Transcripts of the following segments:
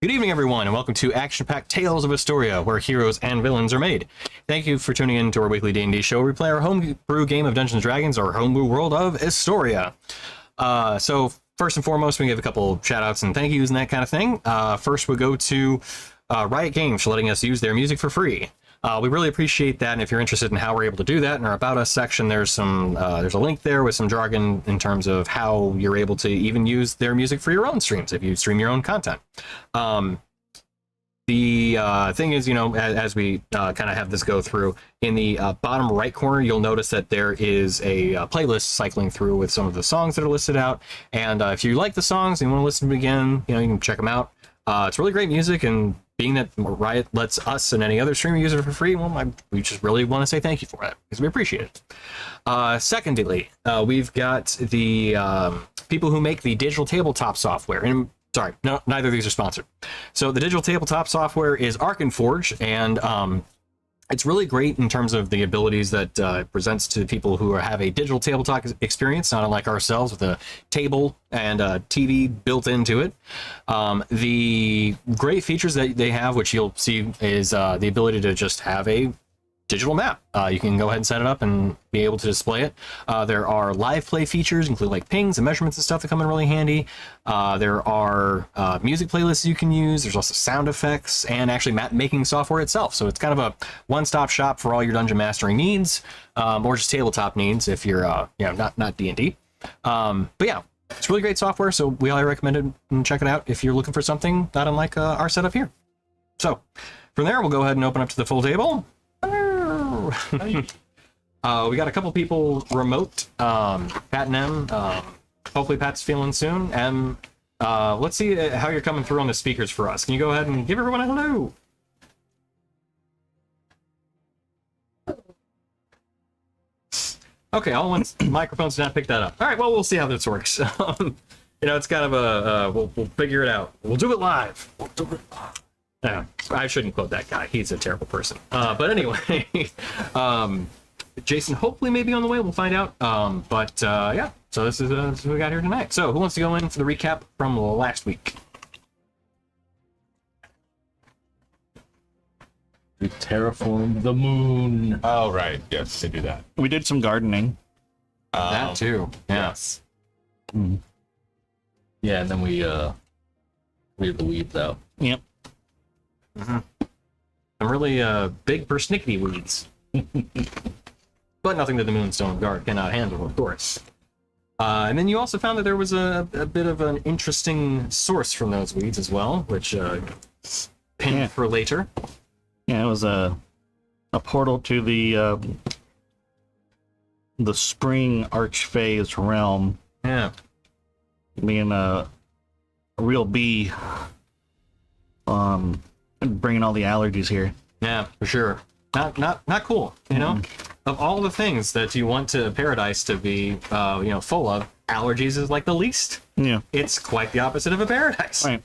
Good evening, everyone, and welcome to action-packed Tales of Istoria, where heroes and villains are made. Thank you for tuning in to our weekly D&D show, where we play our homebrew game of Dungeons & Dragons, or homebrew world of Istoria. So, first and foremost, we give a couple shout-outs and thank yous and that kind of thing. First, we go to Riot Games for letting us use their music for free. We really appreciate that, and if you're interested in how we're able to do that, in our About Us section, there's a link there with some jargon in terms of how you're able to even use their music for your own streams, if you stream your own content. The thing is, as we kind of have this go through, in the bottom right corner, you'll notice that there is a playlist cycling through with some of the songs that are listed out, and if you like the songs and you want to listen to them again, you can check them out. It's really great music, and being that Riot lets us and any other streamer use it for free, well, we just really want to say thank you for that, because we appreciate it. Secondly, we've got the people who make the digital tabletop software. And sorry, no, neither of these are sponsored. So the digital tabletop software is Arkenforge, and it's really great in terms of the abilities that it presents to people who have a digital tabletop experience, not unlike ourselves, with a table and a TV built into it. The great features that they have, which you'll see, is the ability to just have a digital map. You can go ahead and set it up and be able to display it. There are live play features, including like pings and measurements and stuff, that come in really handy. There are music playlists you can use. There's also sound effects and actually map making software itself. So it's kind of a one-stop shop for all your dungeon mastering needs, or just tabletop needs if you're not D&D. But yeah, it's really great software, so we highly recommend it, and check it out if you're looking for something not unlike our setup here. So from there, we'll go ahead and open up to the full table. We got a couple people remote. Pat and M. Hopefully Pat's feeling soon. M, let's see how you're coming through on the speakers for us. Can you go ahead and give everyone a hello? Okay, all one's microphones did not pick that up. All right, well, we'll see how this works. It's kind of a we'll figure it out. We'll do it live. Yeah, I shouldn't quote that guy. He's a terrible person. But anyway, Jason hopefully may be on the way. We'll find out. Yeah, so this is what we got here tonight. So who wants to go in for the recap from last week? We terraformed the moon. Oh, right. Yes, they do that. We did some gardening. That too. Yeah. Yes. Yeah, and then we cleared the weeds out. Yep. Mm-hmm. Some really big persnickety weeds. But nothing that the Moonstone Guard cannot handle, of course. And then you also found that there was a bit of an interesting source from those weeds as well, which pinned for later. Yeah, it was a portal to the spring archphase realm. Yeah. Being a real bee, bringing all the allergies here. Yeah, for sure. Not cool. Of all the things that you want to paradise to be, full of, allergies is like the least. Yeah. It's quite the opposite of a paradise. Right.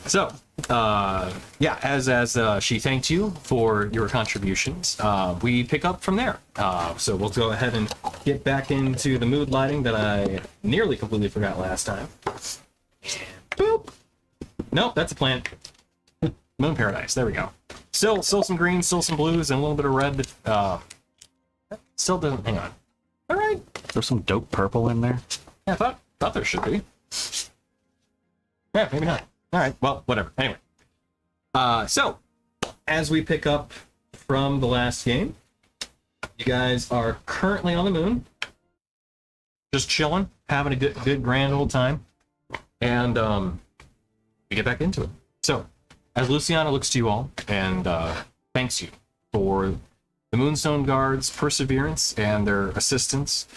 So, as she thanked you for your contributions, we pick up from there. So we'll go ahead and get back into the mood lighting that I nearly completely forgot last time. And boop. Nope, that's a plant. Moon Paradise. There we go. Still some greens, still some blues, and a little bit of red. Still doesn't. Hang on. All right. There's some dope purple in there. Yeah, I thought there should be. Yeah, maybe not. All right. Well, whatever. Anyway. So as we pick up from the last game, you guys are currently on the moon, just chilling, having a good grand old time, and we get back into it. So, as Luciana looks to you all and thanks you for the Moonstone Guard's perseverance and their assistance,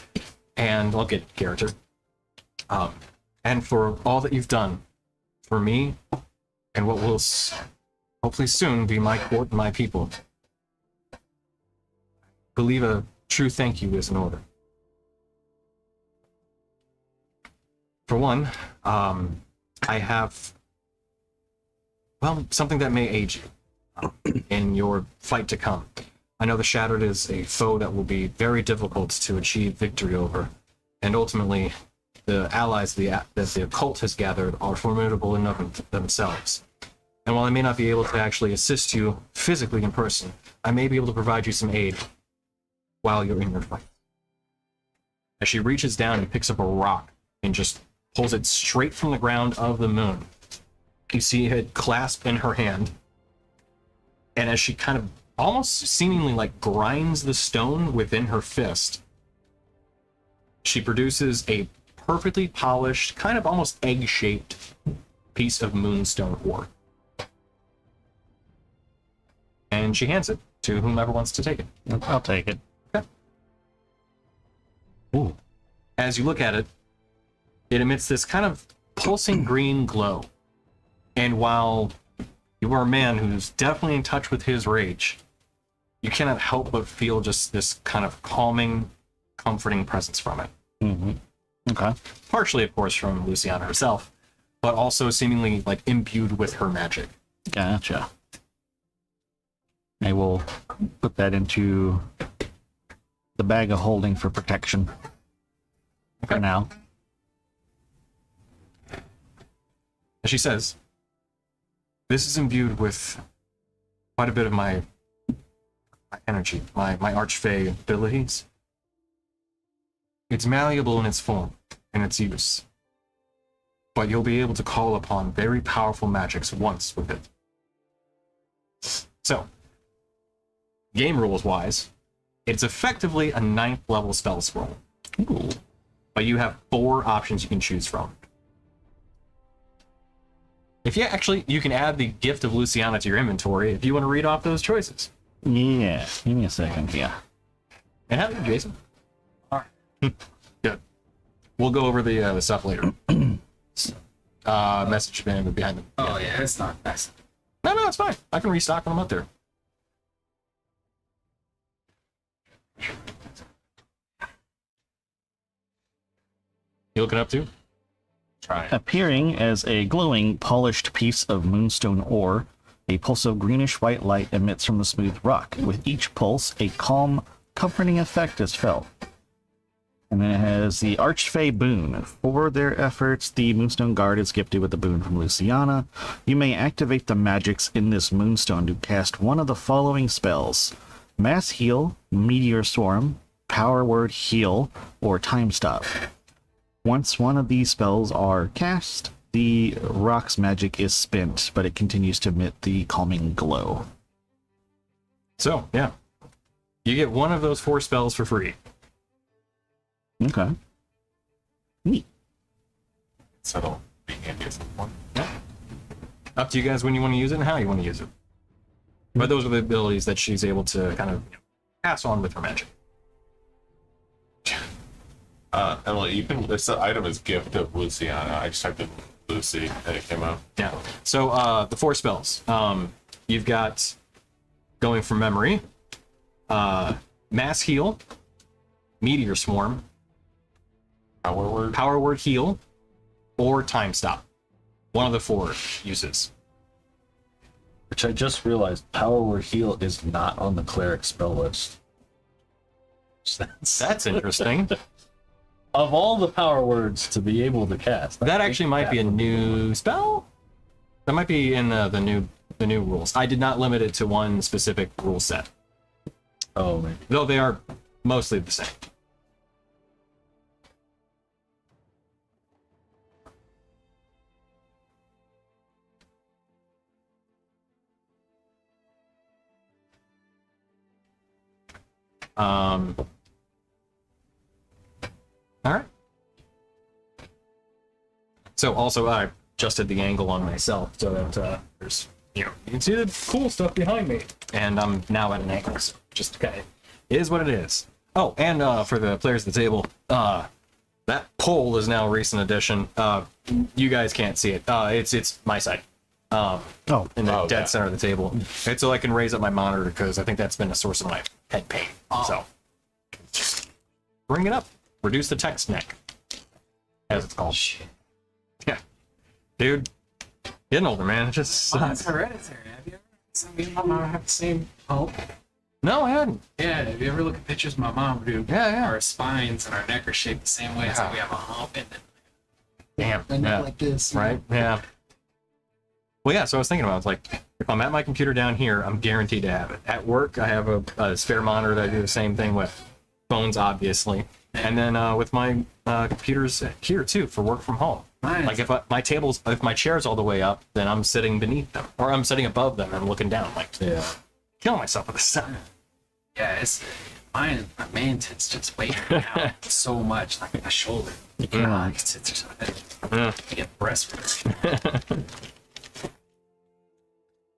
and I'll get character, and for all that you've done for me and what will hopefully soon be my court and my people, I believe a true thank you is in order. For one, I have, something that may aid you in your fight to come. I know the Shattered is a foe that will be very difficult to achieve victory over, and ultimately, the allies that the occult has gathered are formidable in of themselves. And while I may not be able to actually assist you physically in person, I may be able to provide you some aid while you're in your fight. As she reaches down and picks up a rock and just pulls it straight from the ground of the moon. You see it clasped in her hand. And as she kind of almost seemingly like grinds the stone within her fist, she produces a perfectly polished, kind of almost egg-shaped piece of moonstone ore. And she hands it to whomever wants to take it. I'll take it. Okay. Ooh. As you look at it, it emits this kind of pulsing green glow. And while you are a man who's definitely in touch with his rage, you cannot help but feel just this kind of calming, comforting presence from it. Mm-hmm. Okay. Partially, of course, from Luciana herself, but also seemingly like imbued with her magic. Gotcha. I will put that into the bag of holding for protection. For now. As she says, this is imbued with quite a bit of my energy, my archfey abilities. It's malleable in its form and its use, but you'll be able to call upon very powerful magics once with it. So, game rules wise, it's effectively a 9th level spell scroll. Ooh. But you have 4 options you can choose from. If you can add the gift of Luciana to your inventory if you want to read off those choices. Yeah. Give me a second. Yeah. And have you, Jason? All right. Good. We'll go over the stuff later. Message been behind them. Oh yeah, it's not nice. No, it's fine. I can restock when I'm up there. You looking up too? Try. Appearing as a glowing, polished piece of moonstone ore, a pulse of greenish-white light emits from the smooth rock. With each pulse, a calm, comforting effect is felt. And then it has the Archfey boon. For their efforts, the Moonstone Guard is gifted with a boon from Luciana. You may activate the magics in this moonstone to cast one of the following spells: Mass Heal, Meteor Swarm, Power Word Heal, or Time Stop. Once one of these spells are cast, the rock's magic is spent, but it continues to emit the calming glow. So, yeah. You get one of those 4 spells for free. Okay. Neat. So it'll be handy at some point. Yeah. Up to you guys when you want to use it and how you want to use it. But those are the abilities that she's able to kind of pass on with her magic. Emily, you can. This item is gift of Luciana. I just typed in Lucy and it came up. Yeah. So the 4 spells. You've got, going from memory, Mass Heal, Meteor Swarm, Power Word Heal, or Time Stop. One of the 4 uses. Which I just realized, Power Word Heal is not on the cleric spell list. That's interesting. Of all the power words to be able to cast, That actually might be a new spell. That might be in the new rules. I did not limit it to one specific rule set, Oh, maybe. though they are mostly the same. All right. So also I adjusted the angle on myself so that there's, you can see the cool stuff behind me. And I'm now at an angle, so just okay. It is what it is. Oh, and for the players at the table, that pole is now a recent addition. You guys can't see it. It's my side. In the dead center of the table. And so I can raise up my monitor because I think that's been a source of my head pain. So just bring it up. Reduce the text neck, as it's called. Yeah, dude, getting older, man. It just It's hereditary. Have you ever seen me and my mom have the same hump? no, I hadn't. Yeah, if you ever look at pictures of my mom, we do. Yeah. Our spines and our neck are shaped the same way, so we have a hump and Damn. then Yeah. like this. Right? Yeah. Well, yeah, so I was thinking about it. I was like, if I'm at my computer down here, I'm guaranteed to have it. At work, I have a spare monitor that I do the same thing with. Phones, obviously. And then with my computers here, too, for work from home. Nice. Like, if my chair's all the way up, then I'm sitting beneath them. Or I'm sitting above them and looking down. Like, kill myself with the sun. Yeah, it's mine. My mantis just weighing me out so much, like my shoulder. Yeah. I get breast.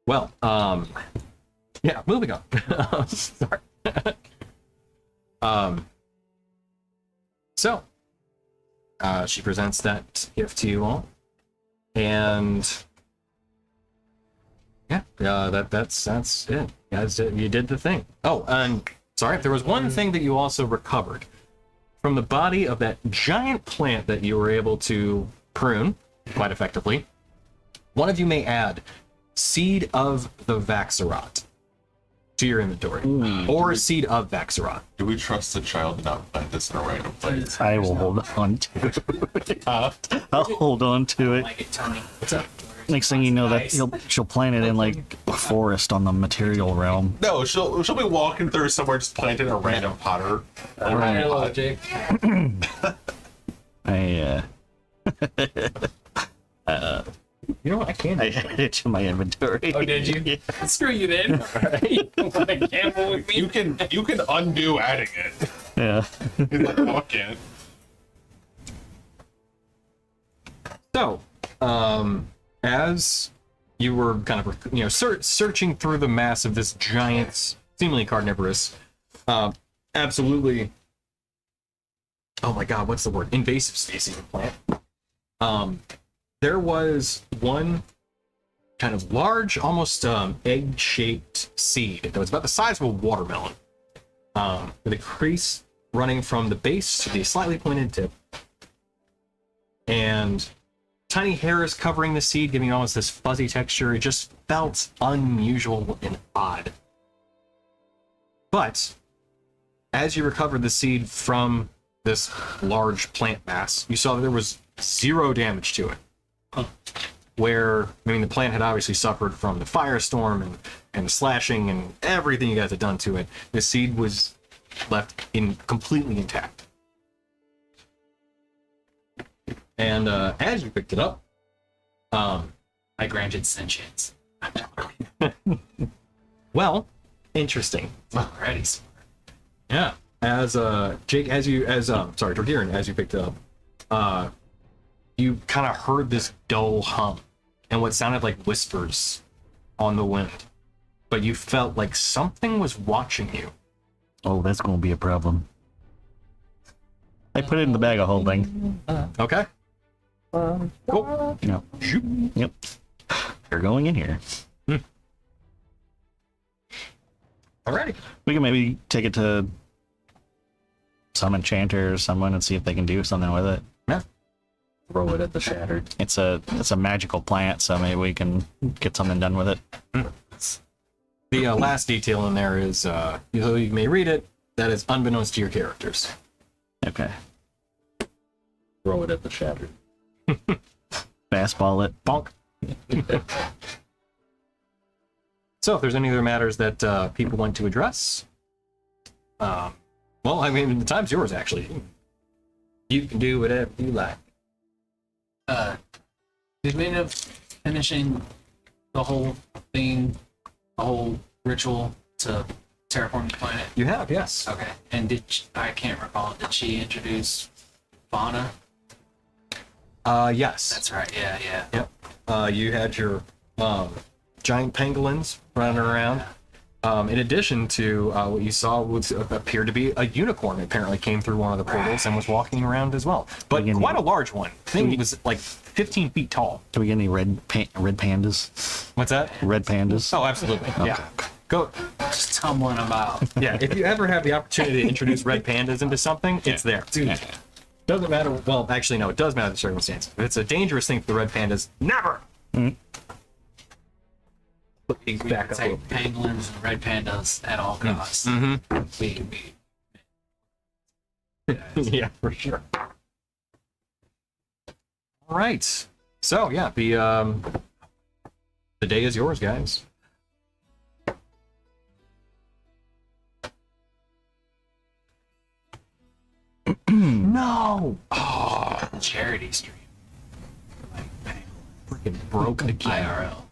Well, yeah, moving on. Sorry. So, she presents that gift to you all, and yeah, that's it. You guys you did the thing. Oh, and sorry, there was one thing that you also recovered from the body of that giant plant that you were able to prune quite effectively. One of you may add Seed of the Vaxarot to your inventory, or Seed of Vaxarot. Do we trust the child to not plant this in a random place? I will hold on to it. I'll hold on to it. Like it, Tony. What's up? Next thing you know, that she'll plant it in like a forest on the material realm. No, she'll be walking through somewhere, just planting a random potter. All right, hello, Jake. You know what? I can. I added it to my inventory. Oh, did you? Yeah. Screw you then. You want to gamble with me? You can undo adding it. Yeah. He's like, no, I can't. So, as you were kind of, searching through the mass of this giant, seemingly carnivorous, absolutely, oh my god, what's the word? Invasive species of plant. There was one kind of large, almost egg-shaped seed that was about the size of a watermelon, with a crease running from the base to the slightly pointed tip, and tiny hairs covering the seed, giving it almost this fuzzy texture. It just felt unusual and odd. But as you recovered the seed from this large plant mass, you saw that there was 0 damage to it. The plant had obviously suffered from the firestorm and the slashing and everything you guys had done to it. The seed was left completely intact. And as you picked it up, I granted sentience. well, interesting. Already. Yeah. As Jake, Jordiran, as you picked it up, you kind of heard this dull hum and what sounded like whispers on the wind, but you felt like something was watching you. Oh, that's gonna be a problem. I put it in the bag of holding. Okay. Cool. Yep. Yep. You're going in here. Alrighty. We can maybe take it to some enchanter or someone and see if they can do something with it. Yeah. Throw it at the shattered. It's a magical plant, so maybe we can get something done with it. The last detail in there is, though you may read it, that is unbeknownst to your characters. Okay. Throw it at the shattered. Fastball it. Bonk. So, if there's any other matters that people want to address, the time's yours, actually. You can do whatever you like. Did we end up finishing the whole thing, the whole ritual to terraform the planet? You have, yes. Okay. And I can't recall, did she introduce fauna? Yes. That's right, yeah. Yep. You had your giant pangolins running around. In addition to what you saw would appear to be a unicorn apparently came through one of the portals and was walking around as well. But quite a large one. Thing was like 15 feet tall. Do we get any red pandas? What's that? Red pandas? Oh, absolutely. Yeah. Go. Just tumbling about. Yeah, if you ever have the opportunity to introduce red pandas into something, it's there. Dude. Doesn't matter. Well, actually, no, it does matter the circumstance. If it's a dangerous thing for the red pandas, never. Back up. Say pangolins and red pandas at all costs. Yeah, for sure. All right. So yeah, The day is yours, guys. No! Oh, Charity stream. Like, bang, freaking broke again. IRL.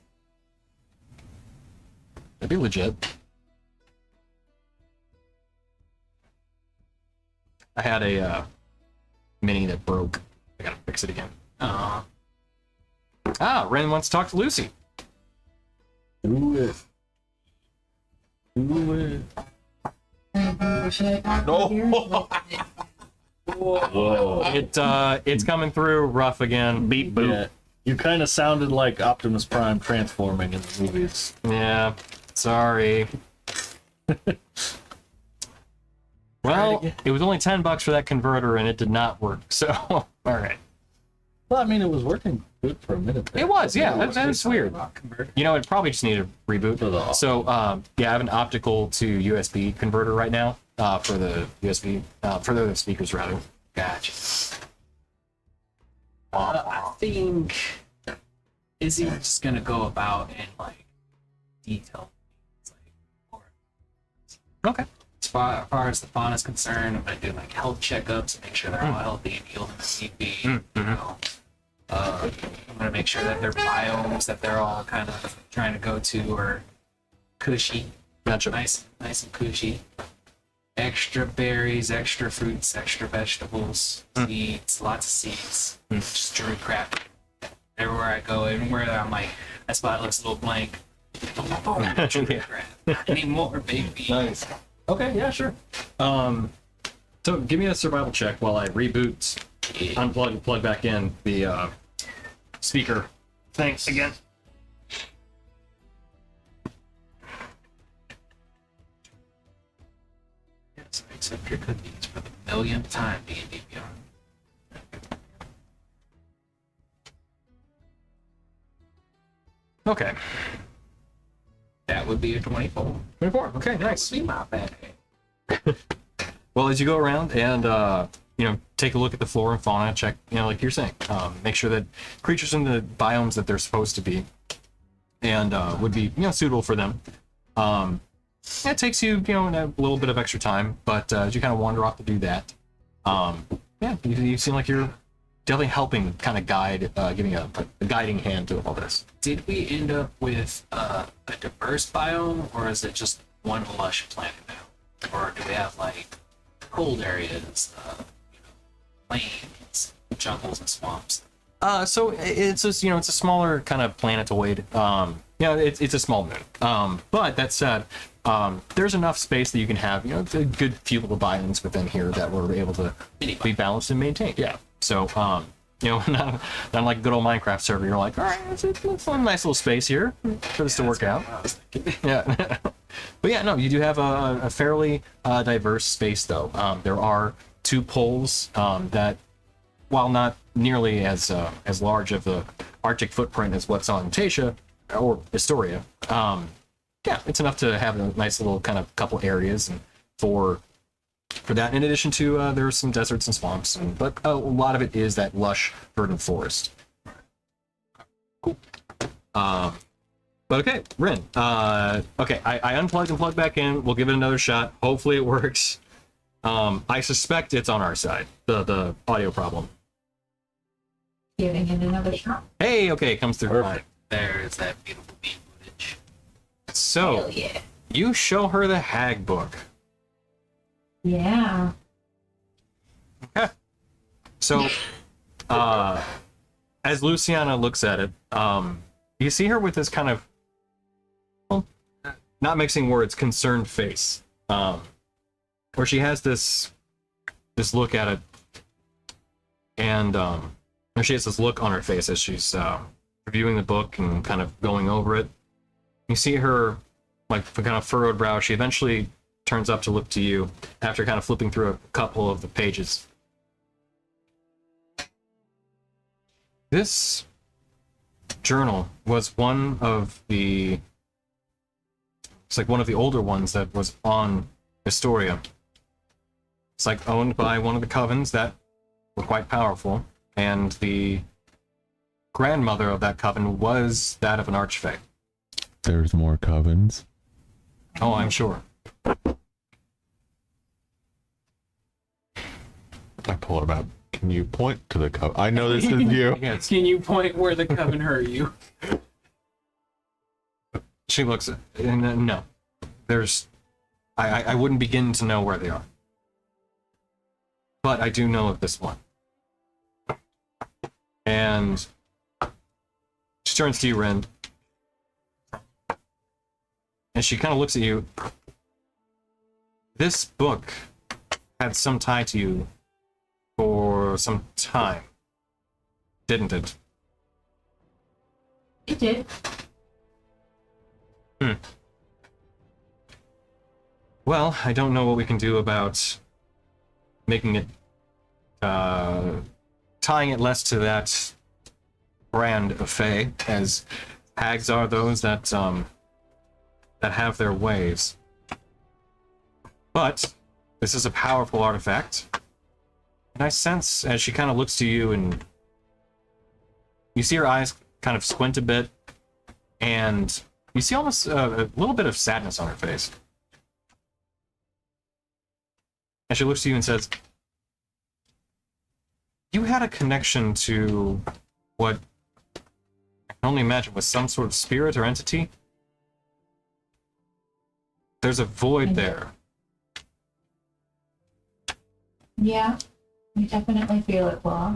That'd be legit. I had a mini that broke. I gotta fix it again. Uh, Ah, Ren wants to talk to Lucy. Do it. Do it. No. Whoa. It's coming through rough again. Beep boop. Yeah. You kind of sounded like Optimus Prime transforming in the movies. Yeah. Sorry. Well, it was only $10 for that converter, and it did not work. So, all right. Well, I mean, it was working good for a minute there. It was, yeah. That's weird. convert. You know, it probably just needed a reboot. For the- So, yeah, I have an optical to USB converter right now for the USB, for the speakers, rather. Gotcha. I think is he just gonna go about and like detail things, like, or Okay. as far as the fauna is concerned, I'm gonna do like health checkups and make sure they're all healthy and healed if need be. You know. I'm gonna make sure that their biomes that they're all kind of trying to go to are cushy, Gotcha. nice and cushy. Extra berries, extra fruits, extra vegetables, seeds, lots of seeds. Just drew crap everywhere I go. Everywhere I'm like, that spot looks a little blank. Drew crap. I need more, baby. Nice. Okay, yeah, sure. So give me a survival check while I reboot, unplug, and plug back in the speaker. Thanks again. Yes, I accept your cookies for the millionth time, D&D Beyond. Okay. That would be a 24. 24. Okay, nice. See my bad. Well, as you go around and take a look at the flora and fauna, check, like you're saying, make sure that creatures in the biomes that they're supposed to be and would be suitable for them. It takes you a little bit of extra time, but as you kind of wander off to do that, you seem like you're definitely helping kind of guide, giving a guiding hand to all this. Did we end up with a diverse biome, or is it just one lush planet now? Or do we have like cold areas, plains, jungles, and swamps? So it's just it's a smaller kind of planetoid. It's a small moon. But that said, there's enough space that you can have a good few little biomes within here that we're able to be balanced and maintained. Yeah. So not like a good old Minecraft server. You're like, all right, it's a nice little space here for this to work out. Yeah. But yeah, no, you do have a fairly diverse space though. There are 2 poles that, while not nearly as large of the Arctic footprint as what's on Tatia or Istoria, it's enough to have a nice little kind of couple areas and for that. In addition to there's some deserts and swamps, but a lot of it is that lush, verdant forest. Cool. But okay, Rin. Okay, I unplugged and plugged back in. We'll give it another shot. Hopefully it works. I suspect it's on our side, the audio problem. Giving it another shot. Hey, okay, it comes through. Perfect. There's that beautiful bee footage. So, Hell yeah. you show her the hag book. Yeah. So, as Luciana looks at it, you see her with this kind of, not mixing words, concerned face, where she has this look at it, and she has this look on her face as she's reviewing the book and kind of going over it. You see her, like, kind of furrowed brow. She eventually turns up to look to you after kind of flipping through a couple of the pages. This journal was one of the older ones that was on Istoria. It's like owned by one of the covens that were quite powerful, and the grandmother of that coven was that of an archfey. there's more covens. Oh, I'm sure. I pull it up. Can you point to the coven? I know this is you. Yeah, it's, Can you point where the coven hurt you? she looks at, and no, there's, I wouldn't begin to know where they are, but I do know of this one. And she turns to you, Ren, and she kind of looks at you. This book had some tie to you for some time, didn't it? It did. Well, I don't know what we can do about making it, tying it less to that brand of Fae, as hags are those that, that have their ways. But this is a powerful artifact, and I sense, as she kind of looks to you, and you see her eyes kind of squint a bit, and you see almost a little bit of sadness on her face. And she looks to you and says, you had a connection to what I can only imagine was some sort of spirit or entity? There's a void there. Yeah, you definitely feel it, Law.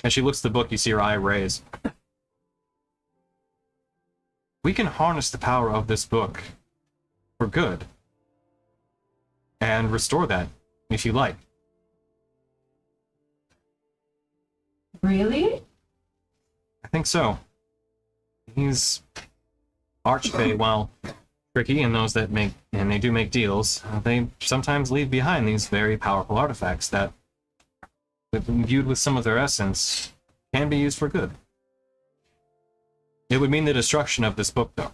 As she looks at the book, you see her eye raise. We can harness the power of this book for good and restore that if you like. Really? I think so. He's Archfey, while tricky, and those that make, and they do make deals, they sometimes leave behind these very powerful artifacts that, when viewed with some of their essence, can be used for good. It would mean the destruction of this book, though.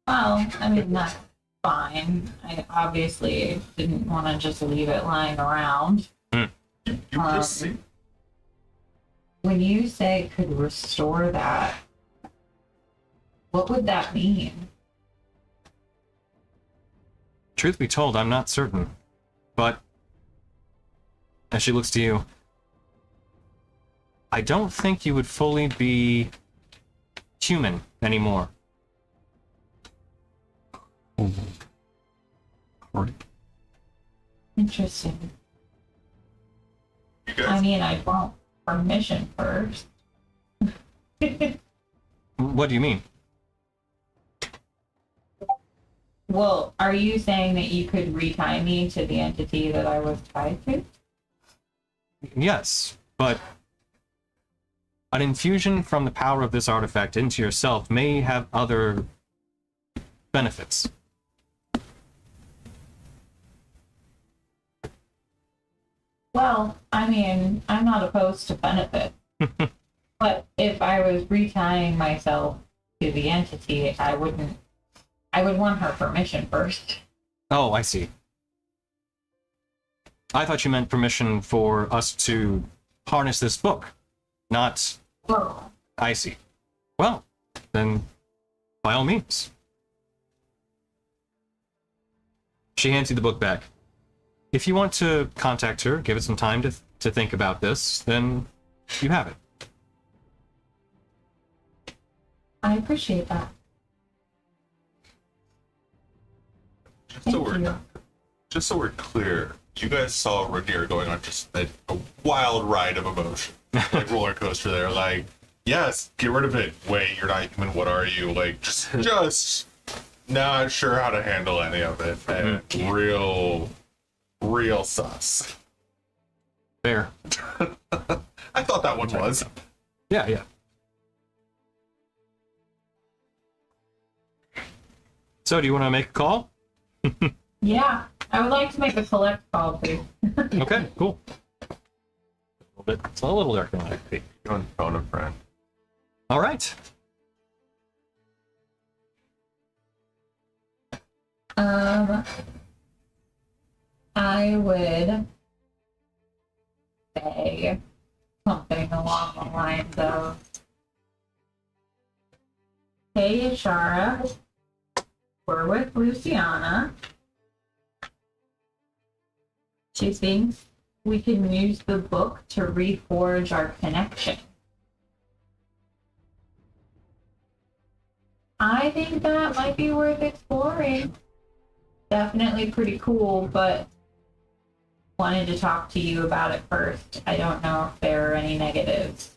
Well, I mean, that's fine. I obviously didn't want to just leave it lying around. You just see. When you say it could restore that, what would that mean? Truth be told, I'm not certain. But, as she looks to you, I don't think you would fully be human anymore. Interesting. You I guys, mean, I'd want permission first. What do you mean? Well, are you saying that you could retie me to the entity that I was tied to? Yes, but an infusion from the power of this artifact into yourself may have other benefits. Well, I mean, I'm not opposed to benefit. But if I was retying myself to the entity, I would want her permission first. Oh, I see. I thought you meant permission for us to harness this book, not... Well, I see. Well, then, by all means. She hands you the book back. If you want to contact her, give it some time to think about this, then you have it. I appreciate that. Thank you. just so we're clear, you guys saw Rainier going on just a wild ride of emotion, like roller coaster there. Like, yes, get rid of it. Wait, you're not human. What are you? Like, just not sure how to handle any of it. And real sus. Fair. I thought that one was. Yeah, yeah. So, do you want to make a call? Yeah, I would like to make a collect call, please. Okay, cool. It's a little darker than I think. Go and phone a friend. All right. I would say something along the lines of, Hey, Ishara. We're with Luciana. She thinks we can use the book to reforge our connection. I think that might be worth exploring. Definitely pretty cool, but wanted to talk to you about it first. I don't know if there are any negatives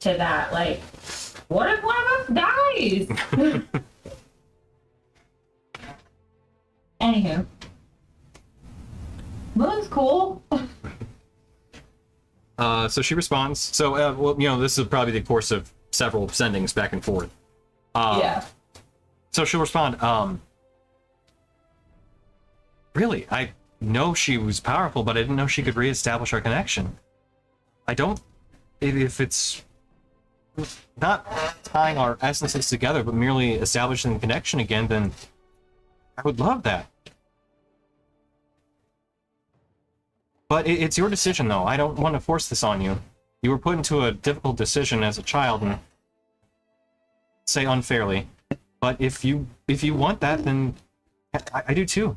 to that. Like, what if one of us dies? Anywho. Moon's cool. So she responds. So, well, you know, this is probably the course of several sendings back and forth. Yeah. So she'll respond, really, I know she was powerful, but I didn't know she could reestablish our connection. I don't, if it's not tying our essences together, but merely establishing the connection again, then I would love that. But it's your decision, though. I don't want to force this on you. You were put into a difficult decision as a child, and say unfairly. But if you want that, then I do too.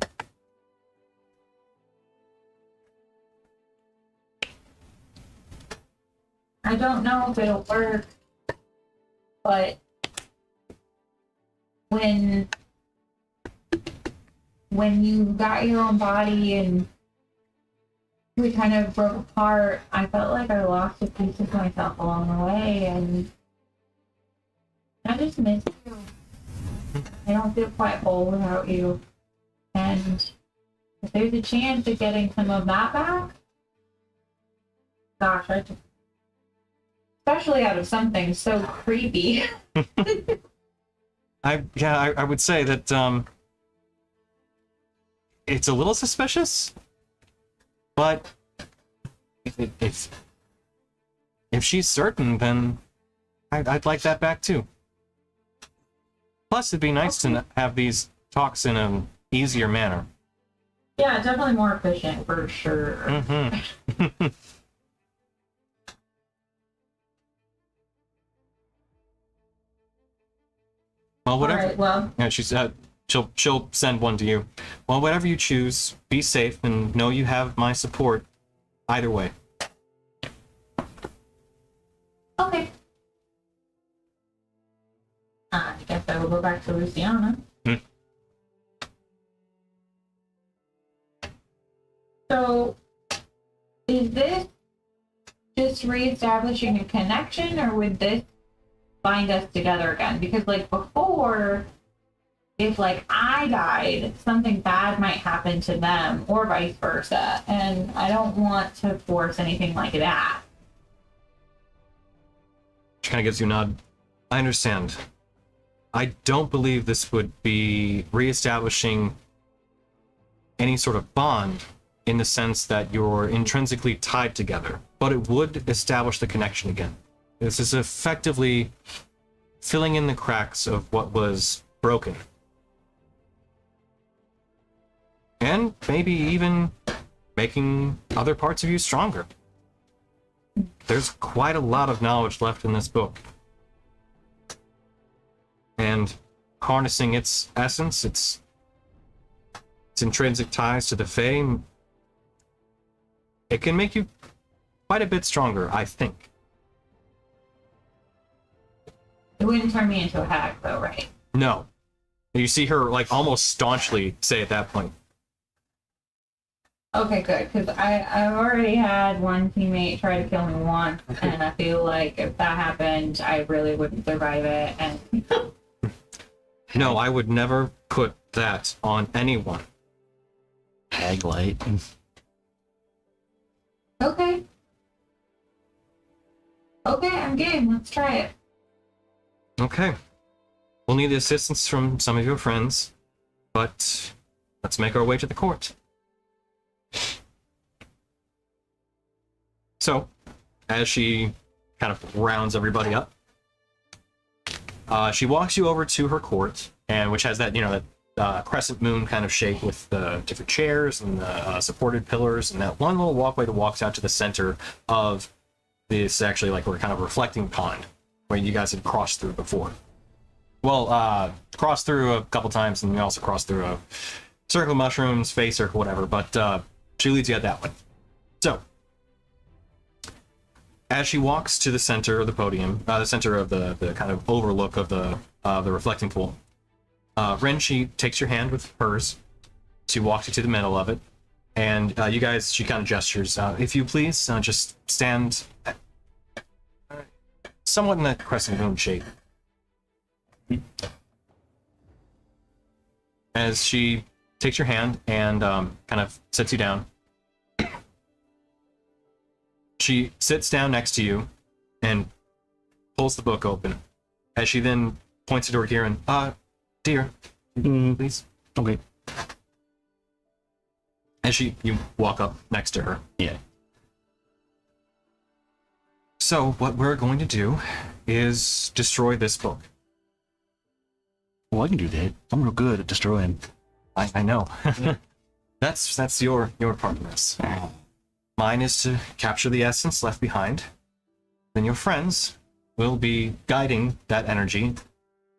I don't know if it'll work, but when you got your own body and we kind of broke apart, I felt like I lost a piece of myself along the way, and I just miss you. I don't feel quite whole without you. And if there's a chance of getting some of that back, gosh, especially out of something so creepy. I would say that it's a little suspicious, but if she's certain, then I'd like that back too. Plus, it'd be nice to have these talks in an easier manner. Yeah, definitely more efficient for sure. Mm-hmm. Well, whatever. All right, well, Yeah, she'll send one to you. Well, whatever you choose, be safe and know you have my support either way. okay. I guess I will go back to Luciana. Hmm. So, is this just reestablishing a connection, or would this bind us together again? Because, like, before, if, like, I died, something bad might happen to them, or vice versa, and I don't want to force anything like that. She kind of gives you a nod. I understand. I don't believe this would be reestablishing any sort of bond in the sense that you're intrinsically tied together, but it would establish the connection again. This is effectively filling in the cracks of what was broken. And maybe even making other parts of you stronger. There's quite a lot of knowledge left in this book. And harnessing its essence, its intrinsic ties to the Fae, it can make you quite a bit stronger, I think. It wouldn't turn me into a hag, though, right? No. You see her, like, almost staunchly say at that point. Okay, good, because I've already had one teammate try to kill me once, and I feel like if that happened, I really wouldn't survive it, and No, I would never put that on anyone. Hag light. okay. Okay, I'm game, let's try it. Okay. We'll need the assistance from some of your friends, but let's make our way to the court. So, as she kind of rounds everybody up, she walks you over to her court, and which has that, you know, that crescent moon kind of shape with the different chairs and the supported pillars, and that one little walkway that walks out to the center of this, actually, like, we're kind of reflecting pond where you guys had crossed through before. Well, cross through a couple times, and we also cross through a circle of mushrooms, face circle, whatever. But she leads you at that one. So, as she walks to the center of the podium, the center of the kind of overlook of the reflecting pool, Ren, she takes your hand with hers. She walks you to the middle of it, and you guys, she kind of gestures. If you please, just stand somewhat in a crescent moon shape. As she takes your hand and kind of sits you down, she sits down next to you and pulls the book open. As she then points to Dorgiran, dear, please. Okay. As you walk up next to her. Yeah. So what we're going to do is destroy this book. Well, I can do that. I'm real good at destroying. I know. That's your part of this. Mine is to capture the essence left behind. Then your friends will be guiding that energy,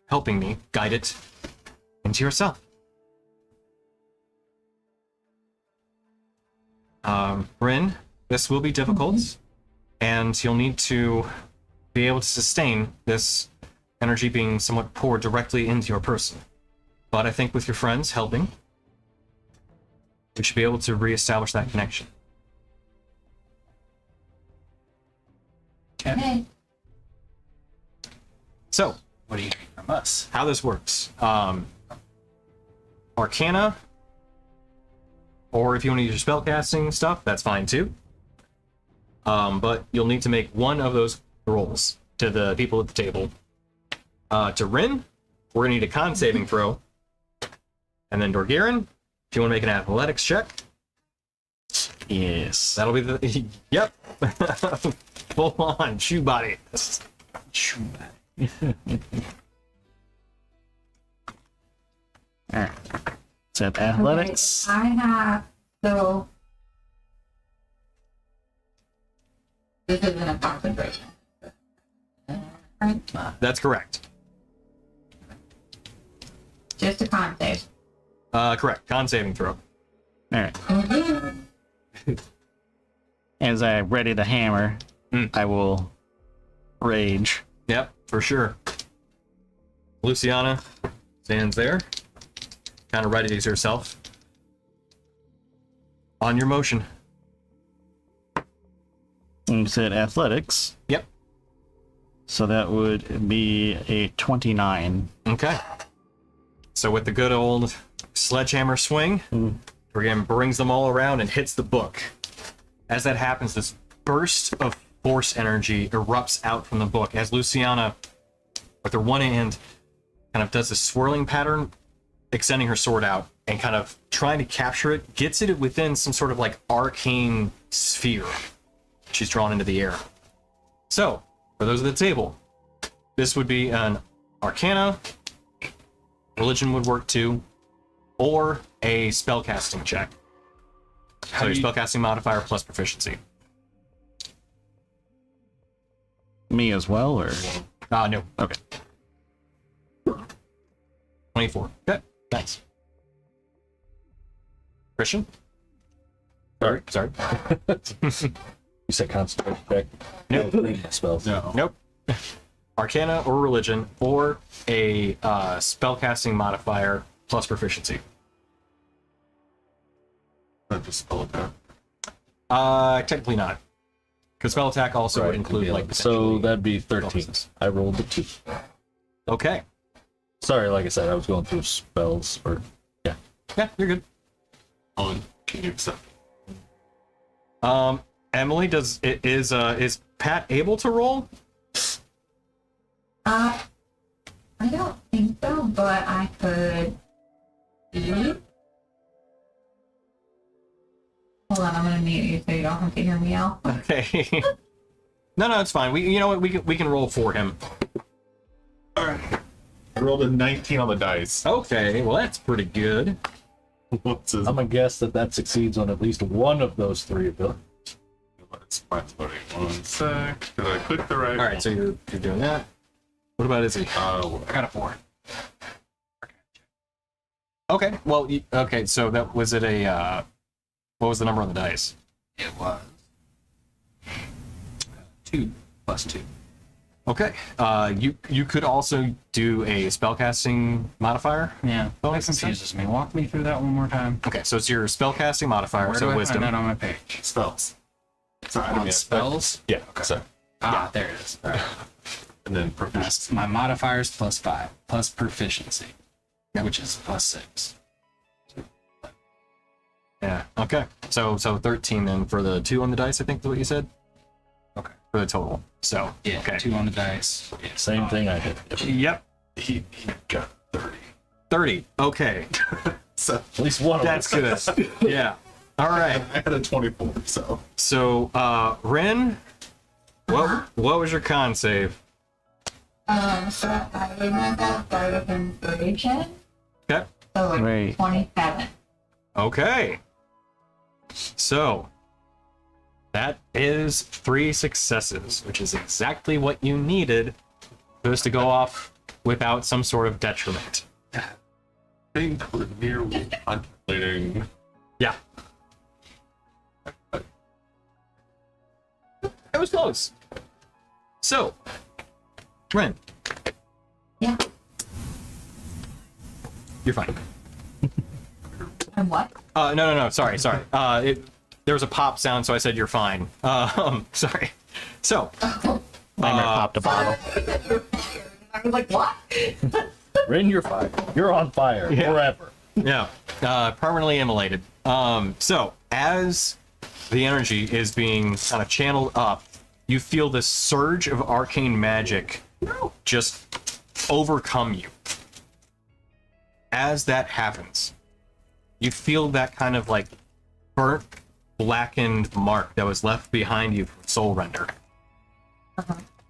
helping me guide it into yourself. Rin, this will be difficult, and you'll need to be able to sustain this energy being somewhat poured directly into your person. But I think with your friends helping, we should be able to reestablish that connection. Okay. So, What do you need from us? how this works. Arcana, or if you want to use your spellcasting stuff, that's fine too. But you'll need to make one of those rolls to the people at the table. To Rin, we're going to need a con saving throw. And then Dorgiran, if you want to make an athletics check, Yes. that'll be the... Yep. Full on, shoe body. Alright. Is that athletics? Okay, I have, so this isn't a concentration. Right? That's correct. Just a con save. Correct. Con saving throw. Alright. As I ready the hammer, I will rage. Yep, for sure. Luciana stands there, kind of readies herself. On your motion. And you said athletics, Yep. so that would be a 29. Okay. So with the good old sledgehammer swing, Dorgiran brings them all around and hits the book. As that happens, this burst of force energy erupts out from the book as Luciana, with her one hand, kind of does a swirling pattern, extending her sword out and kind of trying to capture it, gets it within some sort of like arcane sphere she's drawn into the air. So, for those at the table, this would be an Arcana, Religion would work too, or a spellcasting check. So your spellcasting modifier plus proficiency. Me as well, or? No. Okay. 24. Okay, nice. Christian? Sorry. Sorry. You said concentration check. Nope. Spells. No. Nope. Arcana or Religion, or a spellcasting modifier plus proficiency. Not just spell attack. Technically not. Because spell attack also would include like So potentially that'd be 13. bonuses. I rolled the 2. Okay. Sorry, like I said, I was going through spells. Or yeah. Yeah, you're good. On can you accept? Emily, is Pat able to roll? I don't think so, but I could see. Hold on, I'm gonna mute you so you don't have to hear me out. Okay. No, it's fine. You know what? We can roll for him. All right. I rolled a 19 on the dice. Okay, well that's pretty good. What's his? I'm gonna guess that succeeds on at least one of those 3 abilities. It's my loading. One sec. Did I click the right? All right, so you're doing that. What about Izzy? I got a 4. Okay. Well, okay. So that was it. What was the number on the dice? It was 2 plus 2. Okay. You could also do a spellcasting modifier. Yeah, that Bonus instead? confuses me. Walk me through that one more time. Okay, so it's your spellcasting modifier. Where So do I wisdom. find that on my page? Spells. Sorry, I didn't On mean to- spells? Yeah. Sorry. Ah, there it is. All right. And then That's proficiency. my modifier is plus 5, plus proficiency, Yeah. which is plus 6. Yeah. Okay. So 13 then for the 2 on the dice. I think is what you said. Okay. For the total. So Yeah, okay. 2 on the dice. Yeah. Same thing I did. Yep. He got 30. 30. Okay. So At least one of That's us. good. Yeah. All right. I had a 24. So So Rin, what was your con save? So I got Bardic Inspiration. Okay. So it's Right. 27. Okay. So that is 3 successes, which is exactly what you needed for this to go off without some sort of detriment. I think we're nearly contemplating. Yeah. It was close. So, Ren, Yeah. you're fine. And what? No. Sorry. There was a pop sound, so I said you're fine. Sorry. So, Nightmare popped a bottle. I was like, what? Rin, you're fire. You're on fire forever. yeah, permanently immolated. So, as the energy is being kind of channeled up, you feel this surge of arcane magic just overcome you. As that happens, you feel that kind of like burnt, blackened mark that was left behind you from Soul Render.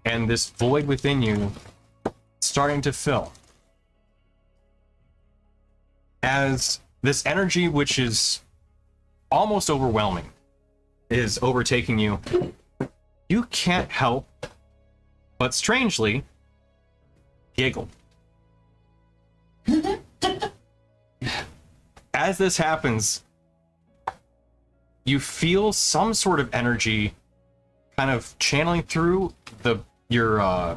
And this void within you starting to fill. As this energy, which is almost overwhelming, is overtaking you, you can't help but strangely giggle. As this happens, you feel some sort of energy kind of channeling through your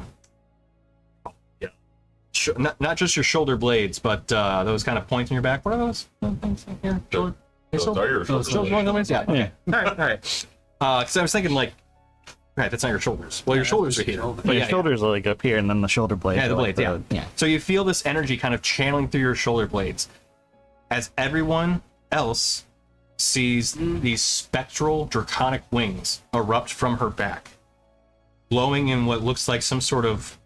not just your shoulder blades, but those kind of points in your back. What are those things in here? Shoulder, Those are your shoulder blades? Yeah. Okay. All right. Because I was thinking like, right, that's not your shoulders. Well, your shoulders are here. But your shoulders are like up here, and then the shoulder blades. Yeah, the are like blades, yeah. So you feel this energy kind of channeling through your shoulder blades as everyone else sees these spectral draconic wings erupt from her back, glowing in what looks like some sort of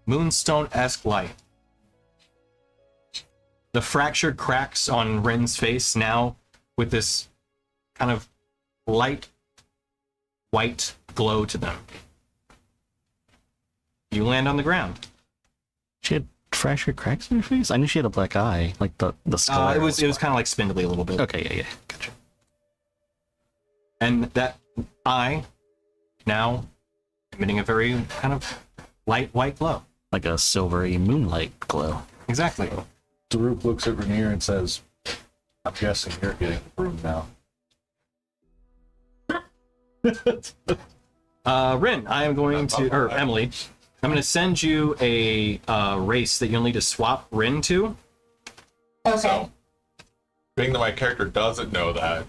moonstone-esque light. The fractured cracks on Rin's face now with this kind of light white glow to them. You land on the ground. She had fractured cracks in her face. I knew she had a black eye, like the skull. It was kind of like spindly a little bit. Okay, yeah, gotcha. And that eye now emitting a very kind of light white glow. Like a silvery moonlight glow. Exactly. Daruk looks at Rainier and says, I'm guessing you're getting the broom now. Rin, I am going to, or Emily, I'm going to send you a race that you'll need to swap Rin to. Okay. So, being that my character doesn't know that,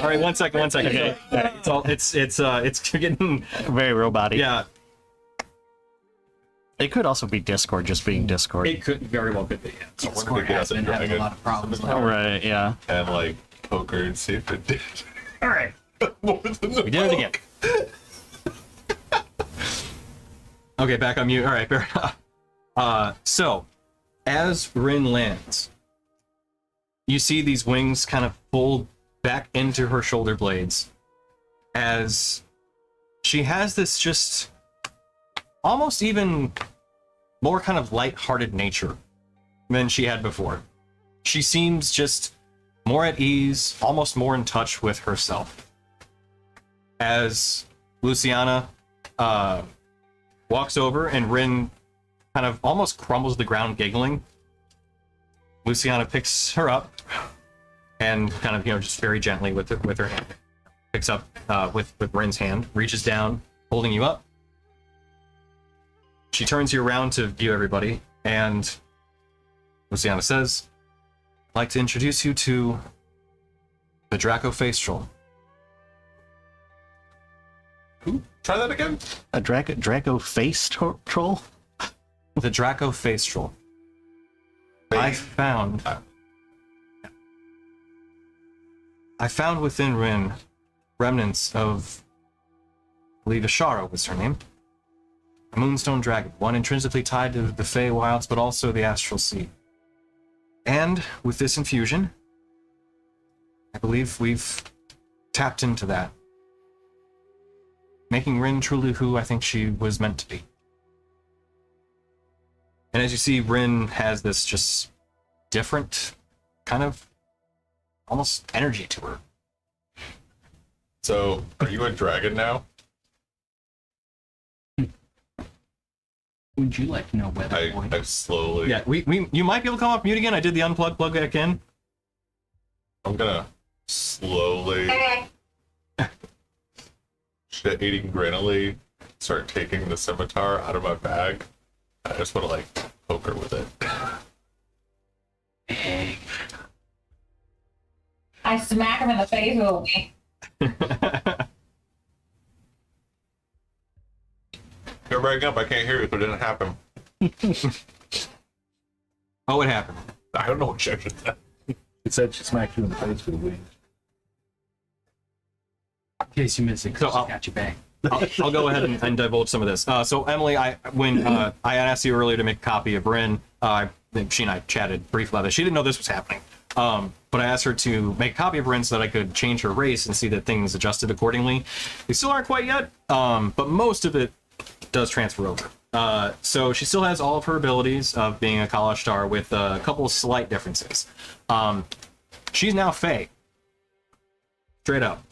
All right, one second. Okay. It's getting, Very robotic. yeah, It could also be Discord just being Discord. it could very well could be. Yeah. I wonder if Discord we could has have been the having a dragon lot of problems. Oh, right, yeah. and like poker and see if it did All right, more than the we did it again. Okay, back on mute. All right, fair enough. So, as Rin lands, you see these wings kind of fold back into her shoulder blades as she has this just almost even more kind of light-hearted nature than she had before. She seems just more at ease, almost more in touch with herself. As Luciana walks over, and Rin kind of almost crumbles to the ground, giggling. Luciana picks her up, and kind of, just very gently with her hand, picks up with Rin's hand, reaches down, holding you up. She turns you around to view everybody, and Luciana says, "I'd like to introduce you to the Draco Face Troll." Who? Try that again? A Draco face troll? The Draco Face Troll. I found within Rin remnants of, I believe Ashara was her name, a Moonstone Dragon, one intrinsically tied to the Fey Wilds, but also the Astral Sea. And with this infusion, I believe we've tapped into that, making Rin truly who I think she was meant to be. And as you see, Rin has this just different kind of almost energy to her. So, are you a dragon now? Would you like to know whether I slowly. Yeah, you might be able to come off mute again. I did the unplug, plug back in. I'm gonna slowly, eating granally, start taking the scimitar out of my bag. I just want to poke her with it. I smack him in the face with a wink. You're breaking up. I can't hear you. But it didn't happen. Oh, it happened. I don't know what she actually said. It said she smacked you in the face with a wing. in case you miss it, So because I'll- got your back. I'll go ahead and divulge some of this. So Emily, when I had asked you earlier to make a copy of Rin, she and I chatted briefly about this. She didn't know this was happening. But I asked her to make a copy of Rin so that I could change her race and see that things adjusted accordingly. They still aren't quite yet, but most of it does transfer over. So she still has all of her abilities of being a Kalash star with a couple of slight differences. She's now Fey. Straight up.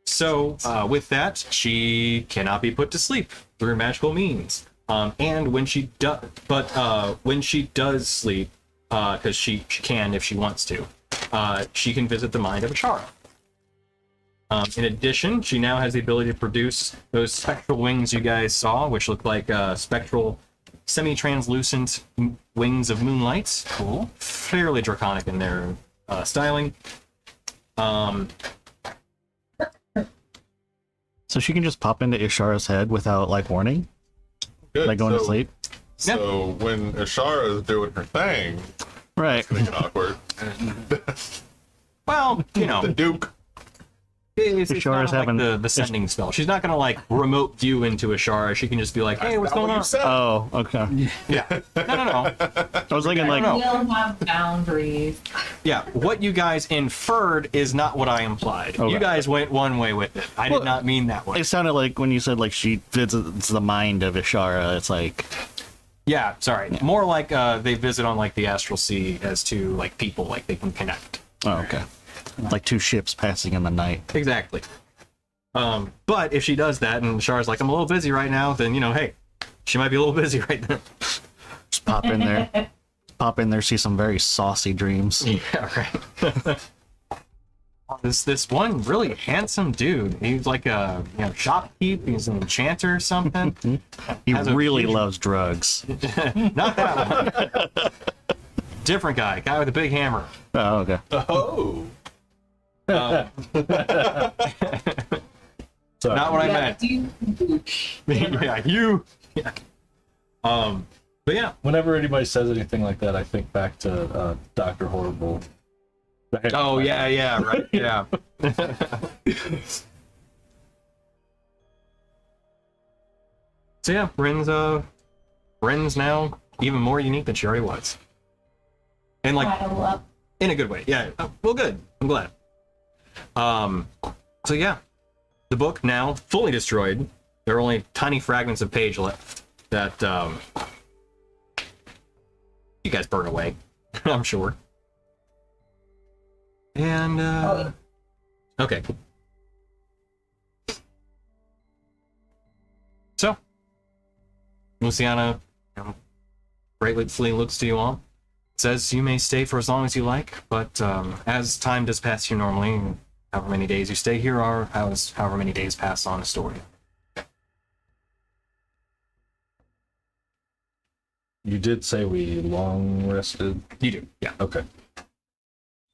So with that, she cannot be put to sleep through magical means. And when she does sleep, because she can if she wants to, she can visit the mind of Ashara. In addition, she now has the ability to produce those spectral wings you guys saw, which look like spectral, semi-translucent wings of moonlight. Cool. Fairly draconic in their styling. So she can just pop into Ishara's head without warning, Good. like going to sleep. So when Ashara is doing her thing, Right. it's gonna get awkward. Well, The Duke. it's Ashara's not having- the sending spell. She's not gonna remote view into Ashara. She can just be like, "Hey, what's going on?" Oh, okay. Yeah. No. I was thinking No. We'll have boundaries. Yeah. What you guys inferred is not what I implied. Okay. You guys went one way with it. I did not mean that way. It sounded like when you said she visits the mind of Ishara. It's like, Yeah. Sorry. More like they visit on the astral sea as to people they can connect. oh, okay, like two ships passing in the night. Exactly. But if she does that and Ashara's like, "I'm a little busy right now," then hey, she might be a little busy right now. Just pop in there, see some very saucy dreams. Yeah, right. This one really handsome dude. He's like a shopkeep. He's an enchanter or something. He Has a really huge- loves drugs. Not that one. Different guy with a big hammer. Oh, okay. Oh. Not what I meant. You, Yeah, you. Yeah. But yeah. Whenever anybody says anything like that, I think back to Dr. Horrible. Oh yeah, right, yeah. So yeah, Rin's now even more unique than she already was, and I love. in a good way. Yeah. Well, good. I'm glad. So yeah, the book now fully destroyed. There are only tiny fragments of page left that you guys burn away, I'm sure. And okay. So Luciana, gratefully looks to you all. Says you may stay for as long as you like, but as time does pass here normally, however many days you stay here are however many days pass on Astoria. You did say we long rested. You do, yeah. Okay.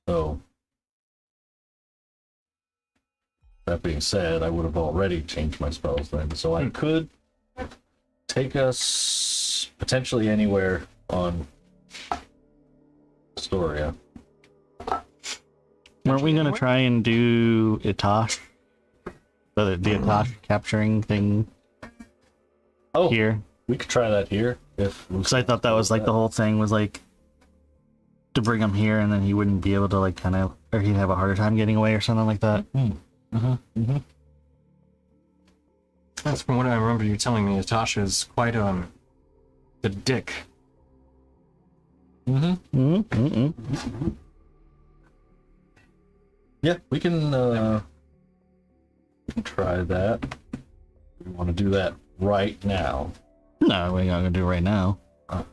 So, that being said, I would have already changed my spells then, so I could take us potentially anywhere on Astoria. Weren't we gonna try and do Itosh? The Itosh capturing thing Oh, here? we could try that here if. Because I thought that was like the whole thing was like to bring him here, and then he wouldn't be able to like kind of, or he'd have a harder time getting away or something like that. That's from what I remember you telling me. Natasha is quite the dick. Yeah, we can try that. We want to do that right now. No, we're not gonna do it right now. I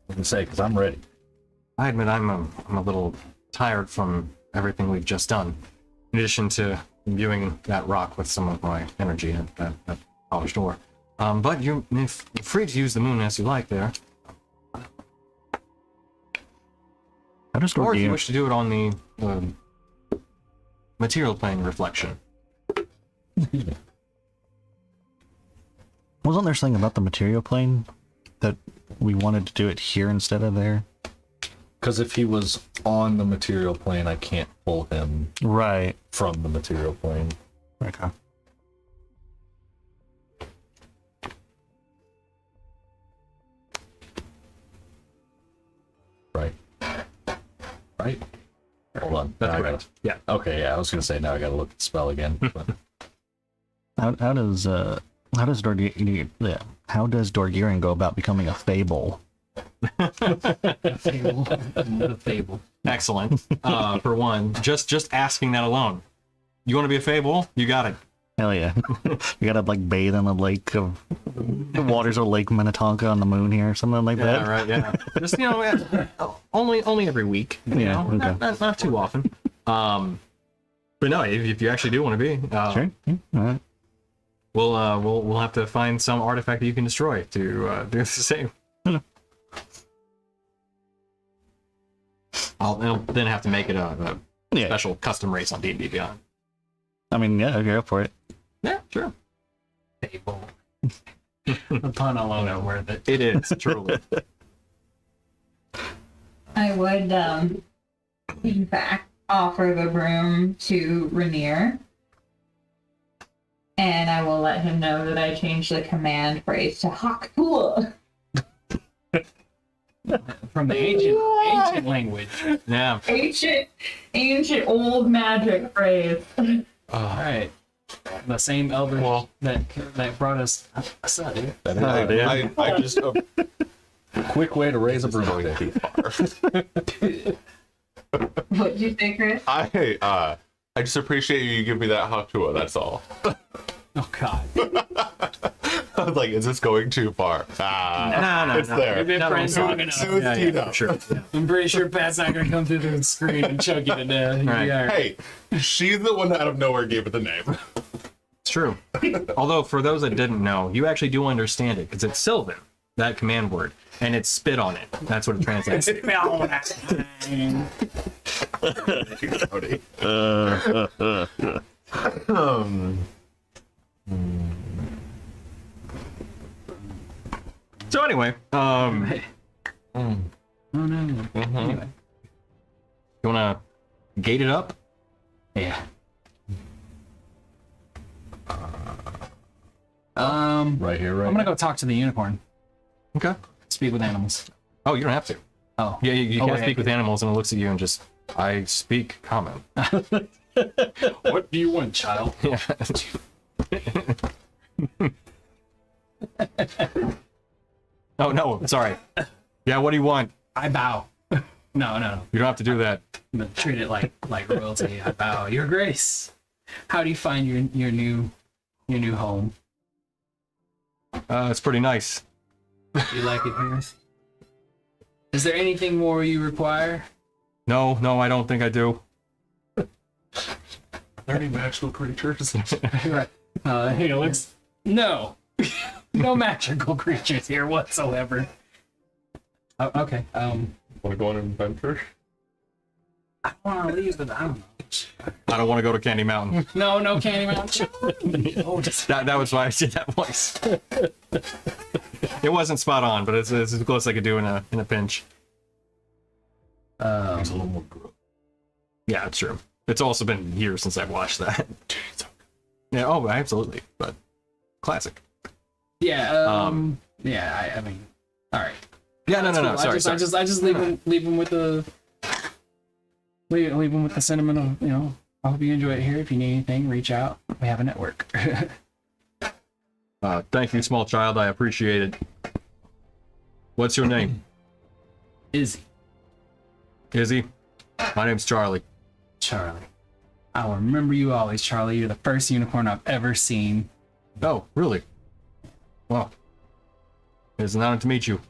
can say because I'm ready. I admit I'm a little tired from everything we've just done. In addition to imbuing that rock with some of my energy at that polished ore. But you're free to use the moon as you like there. How does Or if you Dorgier? wish to do it on the material plane reflection. Wasn't there something about the material plane that we wanted to do it here instead of there? Because if he was on the material plane, I can't pull him Right. from the material plane. Okay. Right. Right? Hold on. That's Now I correct. Yeah. gotta- Okay, yeah, I was gonna say now I gotta look at the spell again. But How does Dorgier, yeah, how does Dorgiering go about becoming a fable? The fable. Excellent. For one, just asking that alone. You want to be a fable? You got it. Hell yeah. You gotta like bathe in the lake of the waters of Lake Minnetonka on the moon here or something like that. Yeah, right. Yeah. Just only every week. You Yeah, know, okay. not too often. But no, if you actually do want to be, Sure. Yeah, all right. we'll have to find some artifact that you can destroy to do the same. I'll then have to make it a Yeah. special custom race on D&D Beyond. I mean, yeah, go for it. Yeah, sure. Fable. The pun alone are worth it. It is truly. I would, in fact, offer the broom to Rainier. And I will let him know that I changed the command phrase to Hakula. From the ancient language. Yeah. Ancient old magic phrase. All right. The same elder that brought us aside. I just quick way to raise a broom. What'd you say, Chris? I just appreciate you give me that Hakua, that's all. Oh God. I was like, is this going too far? No, it's no. there. We've been No, friends no, long no. enough. Soon as you know. Sure. Yeah. I'm pretty sure Pat's not gonna come through the screen and choke you to death. Right. Yeah. Hey, she's the one that out of nowhere gave it the name. It's true. Although, for those that didn't know, you actually do understand it, because it's Sylvan, that command word, and it's spit on it. That's what it translates to. So anyway, Oh no. Anyway. you want to gate it up? Yeah. Right here, right I'm gonna go talk to the unicorn. Okay. Speak with animals. Oh, you don't have to. Oh. Yeah, you Oh, can't wait, speak with animals, and it looks at you and just, I speak common. What do you want, child? Yeah. Oh, no, sorry. Yeah, what do you want? I bow. No. You don't have to do that. I'm gonna treat it like royalty. I bow. Your Grace. How do you find your new your new home? It's pretty nice. You like it here? Is there anything more you require? No, I don't think I do. Are there any magical creatures? Right. Let's no, no magical creatures here whatsoever. Oh, okay. Want to go on an adventure? I want to leave, but I don't know. I don't want to go to Candy Mountain. No, Candy Mountain. Oh, just That was why I did that voice. It wasn't spot on, but it's as close as I could do in a pinch. It's a little more gross. Yeah, it's true. It's also been years since I've watched that. Yeah, oh, absolutely. But classic. yeah. Yeah. I mean, all right. Yeah, no. Cool. Sorry. I just leave him with the leave him with the sentiment of, you know, I hope you enjoy it here. If you need anything, reach out. We have a network. Thank you, small child. I appreciate it. What's your name? Izzy. Izzy? My name's Charlie. Charlie. I'll remember you always, Charlie. You're the first unicorn I've ever seen. Oh, really? Well, it's an honor to meet you.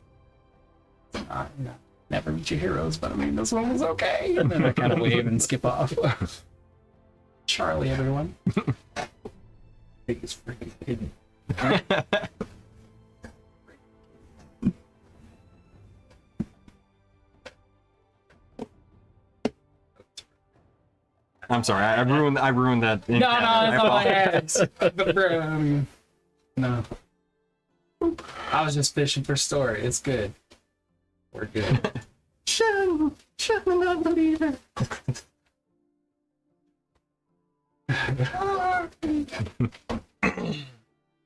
Never meet your heroes, but I mean, this one was okay. And then I kind of wave and skip off. Charlie, everyone. Take his freaking hidden. I'm sorry. I ruined that. No, that's all I had. No. I was just fishing for story. It's good. We're good. Shut me not believer.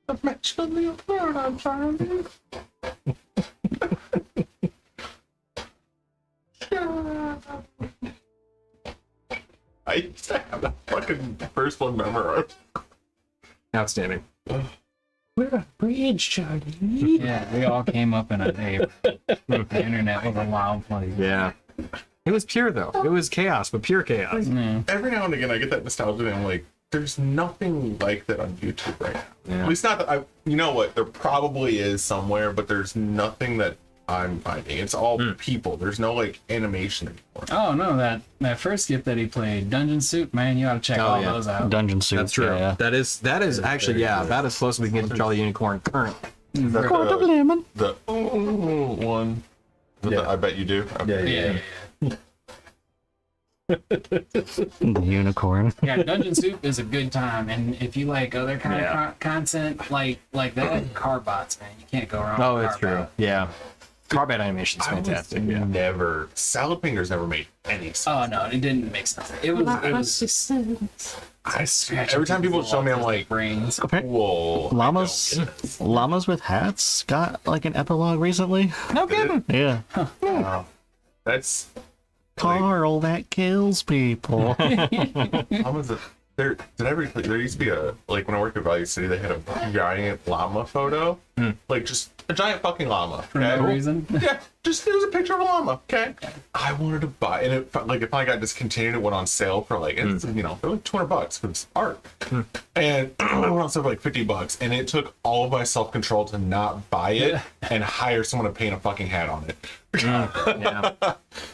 I'm actually a bird, I'm trying. I used to have that fucking first one memorized. Outstanding. We're a bridge, Charlie. Yeah, we all came up in a day. The internet was a wild place. Yeah. It was pure though. It was chaos, but pure chaos. Yeah. Every now and again, I get that nostalgia, and I'm like, there's nothing like that on YouTube right now. Yeah. At least not that you know what? There probably is somewhere, but there's nothing that I'm finding. It's all people. There's no like animation anymore. Oh no, that first gift that he played, Dungeon Soup, man, you ought to check Oh, all yeah. those out. Dungeon suit. That's true. Yeah. That is actually, yeah, about as close as we can get to Charlie Unicorn currently. Is that the one? Yeah. I bet you do. Okay. Yeah. The unicorn. Yeah, Dungeon Soup is a good time, and if you like other kind Yeah. of content like that, Carbots, man, you can't go wrong. Oh, with it's true. Carbot. Yeah. Carbide animation's fantastic. Yeah. Never. Salad fingers never made any sense. Oh no, it didn't make sense. It was I swear, every time people show me, I'm like, brains. whoa. Llamas with hats got like an epilogue recently. No kidding. Yeah. Wow. That's Carl that kills people. how was it? There used to be a, like, when I worked at Value City, they had a giant llama photo, like just a giant fucking llama. For no reason. Yeah, just it was a picture of a llama. Okay, I wanted to buy, and it finally got discontinued. It went on sale for like, it's, you know, they're like $200 for this art, and it went on sale for like $50. And it took all of my self control to not buy it and hire someone to paint a fucking hat on it. Yeah.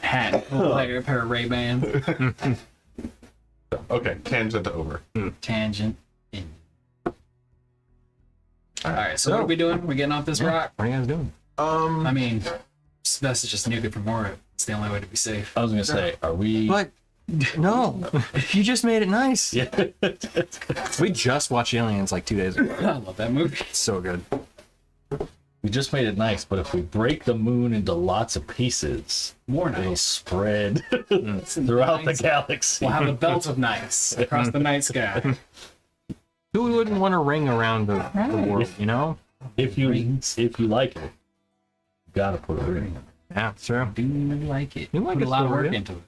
Hat, like a pair of Ray-Bans. Okay, tangent over. Tangent. All right, so what are we doing? We're getting off this rock. What are you guys doing? I mean, it's best to just nuke it from orbit. It's the only way to be safe. I was gonna say, are we? But no, you just made it nice. Yeah. We just watched Aliens like 2 days ago. I love that movie. It's so good. We just made it nice, but if we break the moon into lots of pieces, More it'll nice. spread throughout the galaxy. We'll have a belt of nice across the night sky. Who wouldn't want a ring around the world, you know? If you Rings. like it, you gotta put a ring in it. Yeah, it's true. Do you like it? You like Put it, a lot of work Istoria? into it.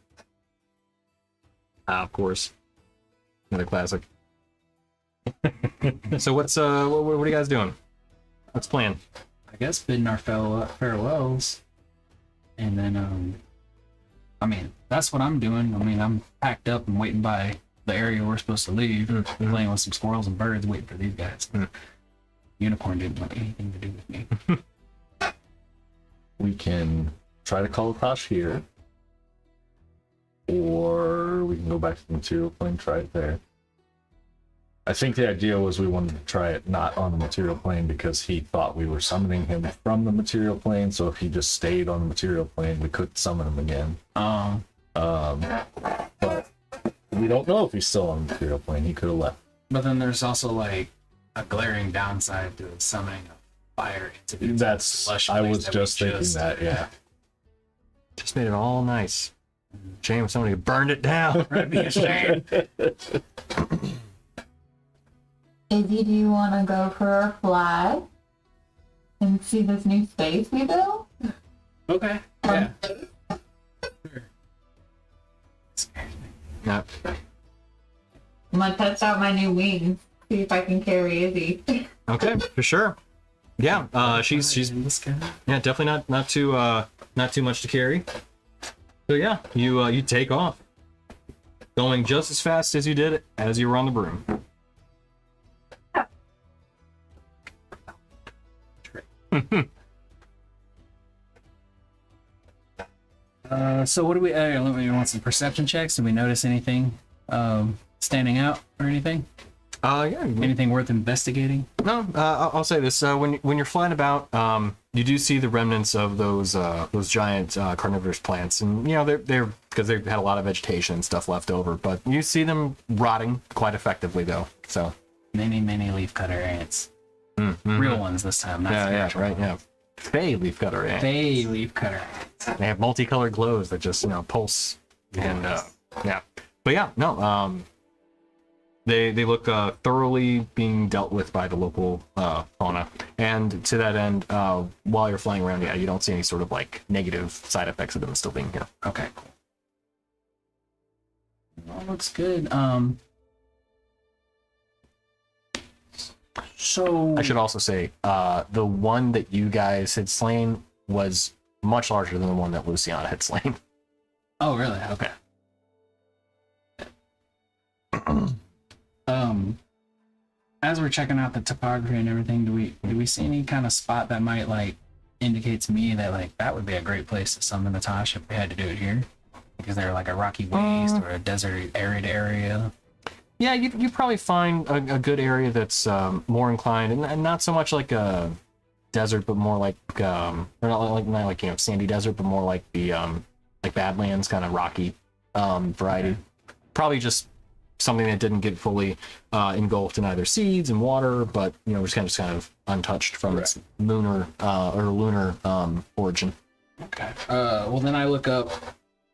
Of course. Another classic. So what are you guys doing? What's the plan? I guess bidding our farewells, and then I mean that's what I'm doing. I mean I'm packed up and waiting by the area we're supposed to leave, playing with some squirrels and birds, waiting for these guys. Unicorn didn't want anything to do with me. We can try to call Tosh here, or we can go back to the material plane, try it there. I think the idea was we wanted to try it not on the material plane because he thought we were summoning him from the material plane, so if he just stayed on the material plane, we could summon him again. But we don't know if he's still on the material plane. He could have left. But then there's also like a glaring downside to summoning a fire into the That's, lush I place was that just we thinking that, yeah. Just made it all nice. Shame if somebody burned it down. That'd be a shame. Izzy, do you want to go for a fly and see this new space we built? Okay. Yeah. Yeah. I'm gonna test out my new wings, see if I can carry Izzy. Okay, for sure. Yeah, she's yeah, definitely not too much to carry. So yeah, you take off, going just as fast as you did as you were on the broom. So what do we? We want some perception checks. Did we notice anything standing out or anything? Yeah. Anything worth investigating? No, I'll say this: when you're flying about, you do see the remnants of those giant carnivorous plants, and you know they're because they've had a lot of vegetation and stuff left over. But you see them rotting quite effectively, though. So Many leafcutter ants. Real ones this time, not yeah, spiritual right, yeah. Fey leafcutter ants. Fey leafcutter ants. They have multicolored glows that just pulse and yeah. But yeah, no. They look thoroughly being dealt with by the local fauna, and to that end, while you're flying around, yeah, you don't see any sort of like negative side effects of them still being here. Okay, cool. Well, looks good. So I should also say, the one that you guys had slain was much larger than the one that Luciana had slain. Oh, really? Okay. As we're checking out the topography and everything, do we see any kind of spot that might like indicate to me that like that would be a great place to summon Natasha if we had to do it here? Because they're like a rocky waste or a desert arid area. Yeah, you probably find a good area that's more inclined, and not so much like a desert, but more like or not like sandy desert, but more like the like Badlands kind of rocky variety. Probably just something that didn't get fully engulfed in either seeds and water, but was kind of untouched from its lunar origin. Okay. Well, then I look up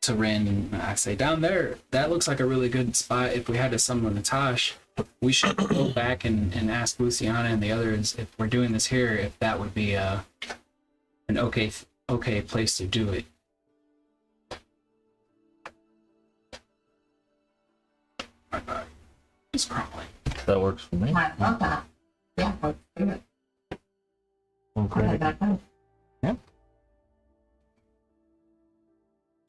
to Rin and I say, down there, that looks like a really good spot. If we had to summon Natash, we should go back and ask Luciana and the others if we're doing this here, if that would be an okay place to do it. My body is crumbling. That works for me. I love that. Yeah, let's do it. Okay.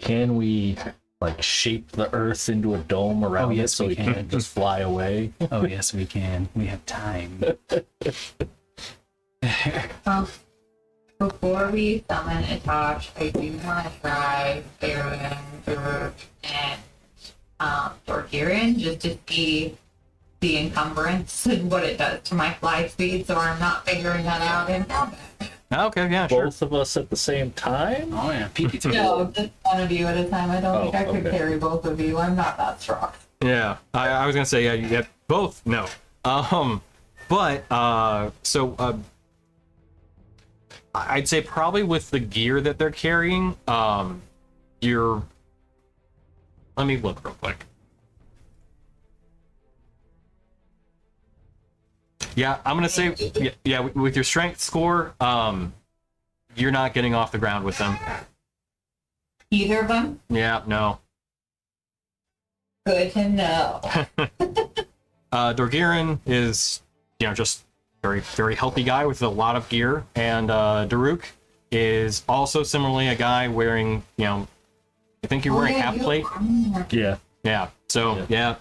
Can we like shape the earth into a dome around yes, it so we we can. can't just fly away? Oh, yes, we can. We have time. Well, before we summon Atosh, I do want to try Baron, Duruk, and Dorkirin just to see the encumbrance and what it does to my fly speed, so I'm not figuring that out in combat. Okay, yeah, sure. Both of us at the same time? Oh, yeah. PP2. No, just one of you at a time. I don't think I could okay. carry both of you. I'm not that strong. Yeah, I was gonna say yeah, you get both. No, but I'd say probably with the gear that they're carrying, you're. Let me look real quick. Yeah, I'm gonna say yeah. With your strength score, you're not getting off the ground with them. Either of them? Yeah, no. Good to know. Dorgirin is, just very, very healthy guy with a lot of gear, and Daruk is also similarly a guy wearing, I think you're wearing half plate. Yeah. Yeah. So yeah,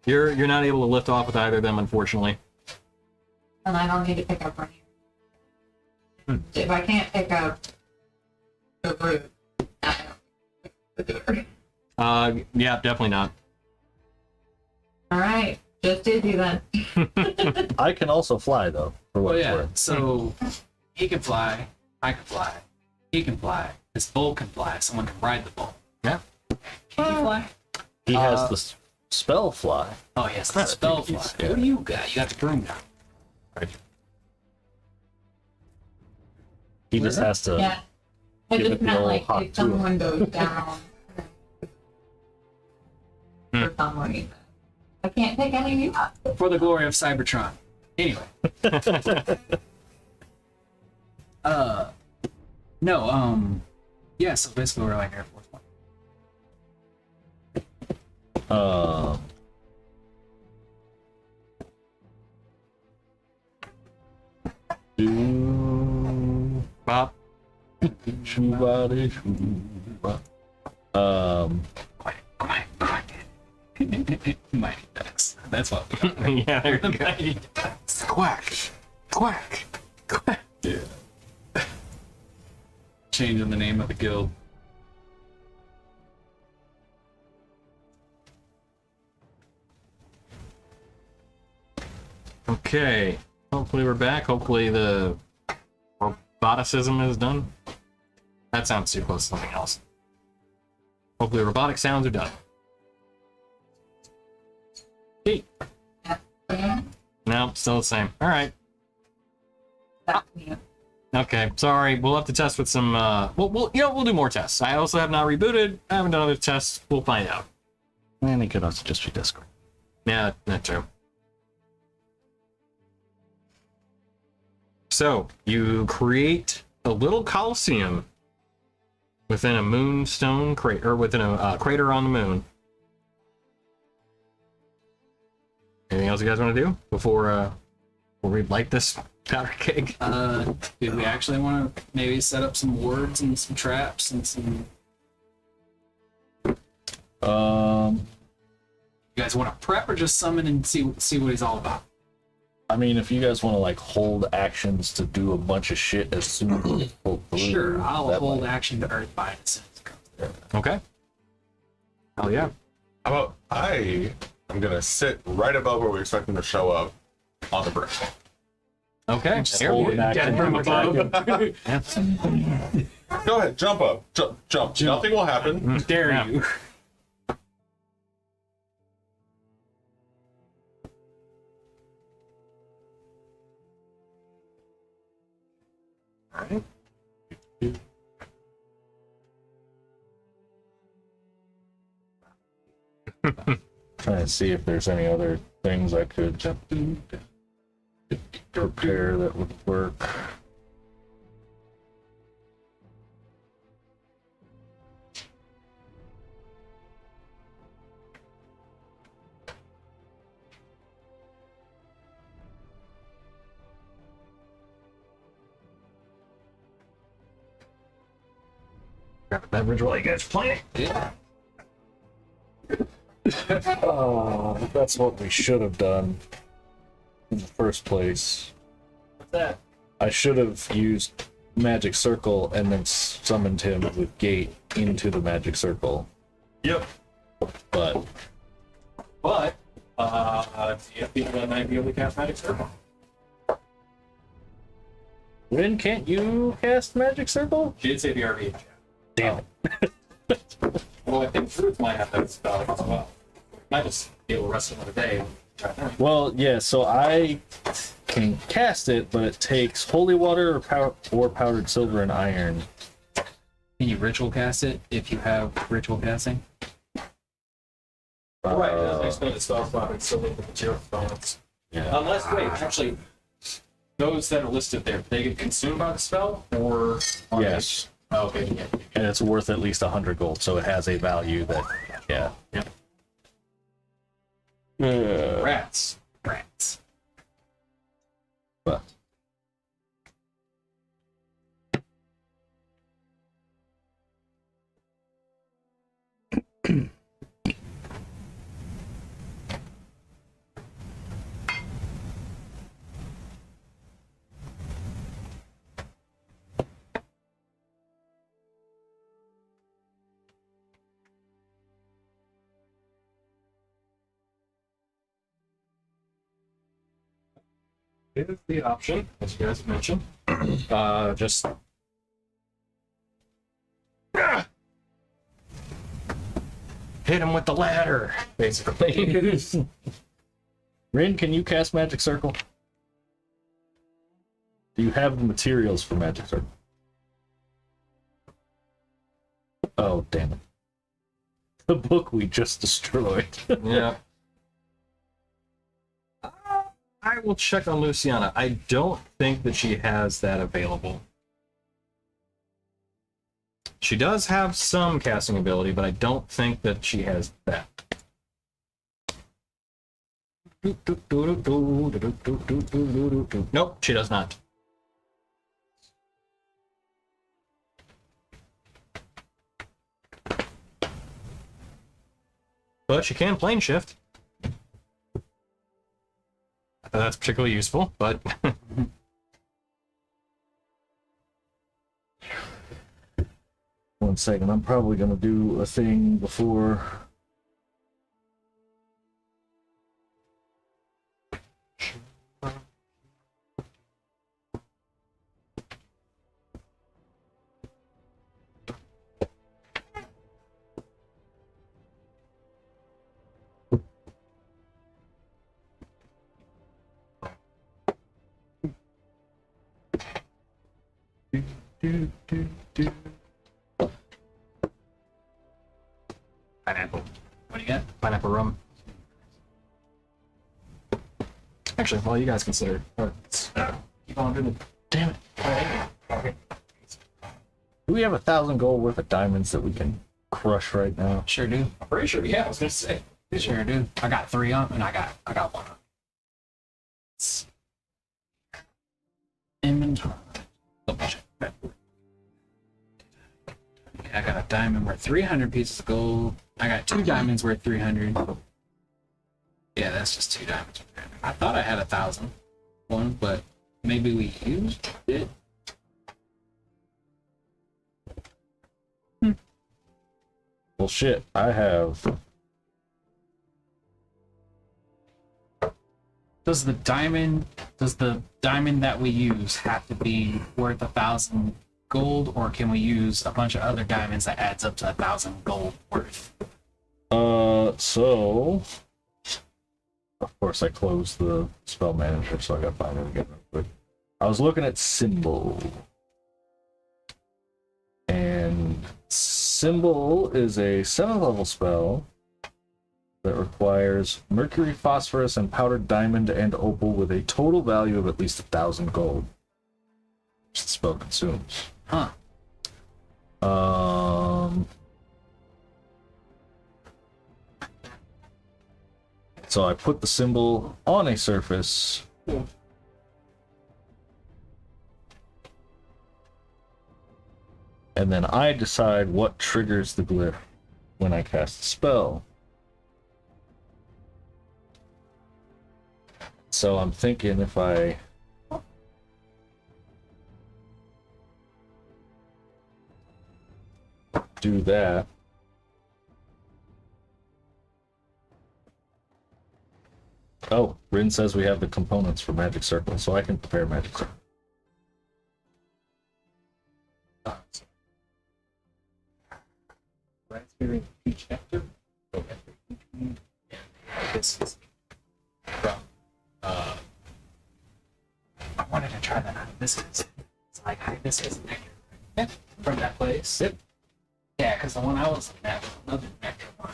You're not able to lift off with either of them, unfortunately. And I don't need to pick up Rainier. If I can't pick up the root, I don't pick up the door. Yeah, definitely not. All right, just dizzy then. I can also fly though. For what Well, it's yeah. worth. So he can fly. I can fly. He can fly. This bull can fly. Someone can ride the bull. Yeah. Can he fly? He has the spell fly. Oh, yes, the spell fly. yeah. What do you got? You got the broom now. He just has to. Yeah. I Give just it the meant old like hot if tool. someone goes down for some reason. I can't pick any of you up. For the glory of Cybertron. Anyway. No, yeah, so basically we're like Air Force One. Do Bob. shoo-ba-dee, shoo-ba. Quack, quack, quack. Mighty Ducks. That's what we got. Yeah, there you The go. Mighty Ducks. Quack, quack, quack. Yeah. Changing the name of the guild. Okay. Hopefully we're back. Hopefully the roboticism is done. That sounds too close to something else. Hopefully robotic sounds are done. Hey. No, still the same. All right. That's me. Okay. Sorry. We'll have to test with some. We'll do more tests. I also have not rebooted. I haven't done other tests. We'll find out. And it could also just be Discord. Yeah, not true. So you create a little coliseum within a moonstone crater, or within a crater on the moon. Anything else you guys want to do before we light this powder keg? Did we actually want to maybe set up some wards and some traps and some... You guys want to prep or just summon and see what he's all about? I mean, if you guys want to like hold actions to do a bunch of shit as soon as it's pulled through, Sure, I'll that hold might- action to Earthbind as soon as it comes through. Okay. Hell yeah. How about I am gonna sit right above where we expect them to show up on the bridge. Okay. Here hold we an go. action From to above. Go ahead, jump up, jump. Nothing will happen. Dare Yeah. you. Alright. Trying to see if there's any other things I could prepare that would work. Grab a beverage while you guys are playing. Yeah. Oh, that's what we should have done in the first place. What's that? I should have used magic circle and then summoned him with gate into the magic circle. Yep. But But you might be able to cast magic circle. when can't you cast magic circle? She did say the RV. Damn it. Well, I think Fruits might have that spell as well. Might just be able to rest another day. Well, yeah, so I can cast it, but it takes holy water or powdered silver and iron. Can you ritual cast it if you have ritual casting? Right, that's the spell slot. It's still the material components. Yeah. Unless, wait, actually, those that are listed there, they get consumed by the spell, or are Yes. They... Oh, okay, yeah. And it's worth at least 100 gold, so it has a value that, yeah. Yep. Rats. Rats. But is the option, as you guys mentioned. Just hit him with the ladder, basically. Rin, can you cast Magic Circle? Do you have the materials for Magic Circle? Oh, damn it. The book we just destroyed. Yeah. I will check on Luciana. I don't think that she has that available. She does have some casting ability, but I don't think that she has that. Nope, she does not. But she can plane shift. I thought that's particularly useful, but One second, I'm probably gonna do a thing before. pineapple. What do you got? Pineapple rum. Actually, well, you guys consider. Keep on doing it. Damn it. Do we have 1,000 gold worth of diamonds that we can crush right now? Sure do. I'm pretty sure. Yeah, I was gonna say. Sure do. I got 3 on, and I got 1 on. Inventory. Double check. I got a diamond worth 300 pieces of gold. I got 2 diamonds worth 300. Yeah, that's just 2 diamonds worth 300. I thought I had 1,000 one, but maybe we used it. Well, shit, I have. Does the diamond that we use have to be worth 1,000 gold, or can we use a bunch of other diamonds that adds up to 1,000 gold worth? So. Of course, I closed the spell manager, so I gotta find it again real quick. I was looking at Symbol. And Symbol is a 7th level spell that requires mercury, phosphorus, and powdered diamond and opal with a total value of at least 1,000 gold. Which the spell consumes. Huh. So I put the symbol on a surface. And then I decide what triggers the glyph when I cast the spell. So I'm thinking if I do that, oh, Rin says we have the components for Magic Circle, so I can prepare Magic Circle. Raspberry peach nectar. This is from. I wanted to try that hibiscus. It's like hibiscus nectar. Yeah, from that place. Yep. Yeah, because the one I was looking at was another nectar one.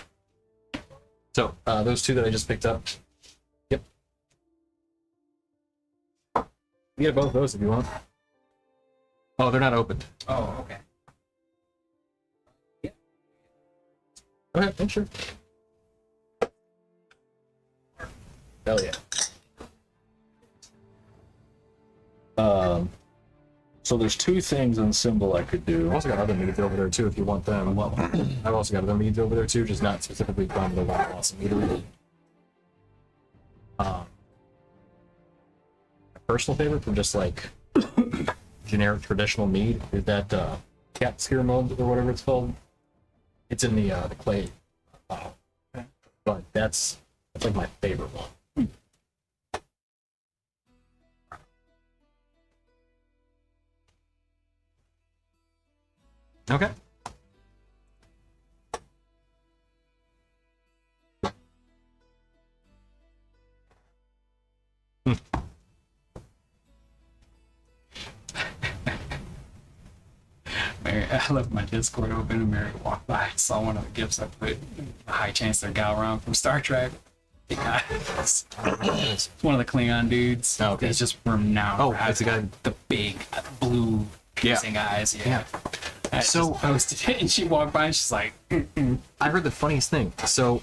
So those 2 that I just picked up. Yep. You get both those if you want. Oh, they're not opened. Oh, okay. Go ahead, yeah, sure. Hell yeah. So there's 2 things on Symbol I could do. I've also got other meads over there too if you want them. I've also got other meads over there too, just not specifically from the one awesome meadery. My personal favorite from just like generic traditional mead is that cat spear mode or whatever it's called. It's in the clay bottle. But that's like my favorite one. Okay. Mary, I left my Discord open and Mary walked by and saw one of the gifts I put. A high chance they're Galron from Star Trek. Yeah, it's one of the Klingon dudes. Oh, okay. He's just renowned. Oh, for having it's a guy. the big blue piercing eyes. Yeah. I So- just posted it and she walked by and she's like, I heard the funniest thing. So,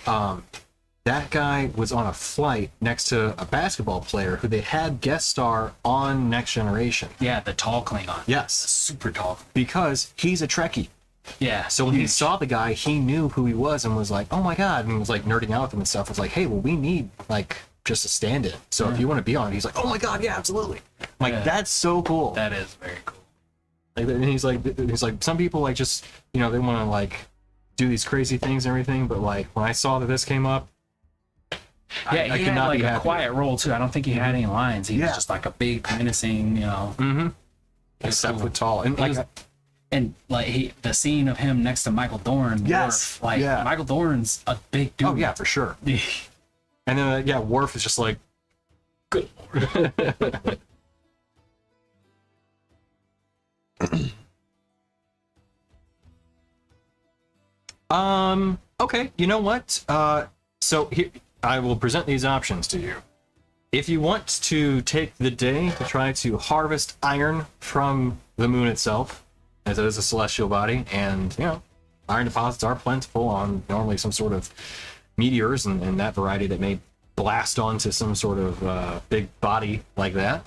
that guy was on a flight next to a basketball player who they had guest star on Next Generation. yeah, the tall Klingon. Yes, Super tall. because he's a Trekkie. Yeah. So when he huge. saw the guy, he knew who he was and was like, "Oh my god!" and was like nerding out with him and stuff. Was like, "Hey, well, we need like just a stand-in. So if you want to be on it," he's like, "Oh my god, yeah, absolutely!" Like Yeah. that's so cool. That is very cool. Like, and he's like, some people like just they want to like do these crazy things and everything, but like when I saw that this came up, Yeah, I he could had not like be a happier. quiet role too. I don't think he had any lines. He Yeah. was just like a big menacing, like 7 foot tall, and He like was- and like the scene of him next to Michael Dorn. Yes, Worf, like yeah. Michael Dorn's a big dude. oh yeah, for sure. And then Worf is just like, Good Lord. okay, you know what? So here, I will present these options to you. If you want to take the day to try to harvest iron from the moon itself, as it is a celestial body, and iron deposits are plentiful on normally some sort of meteors and that variety that may blast onto some sort of big body like that.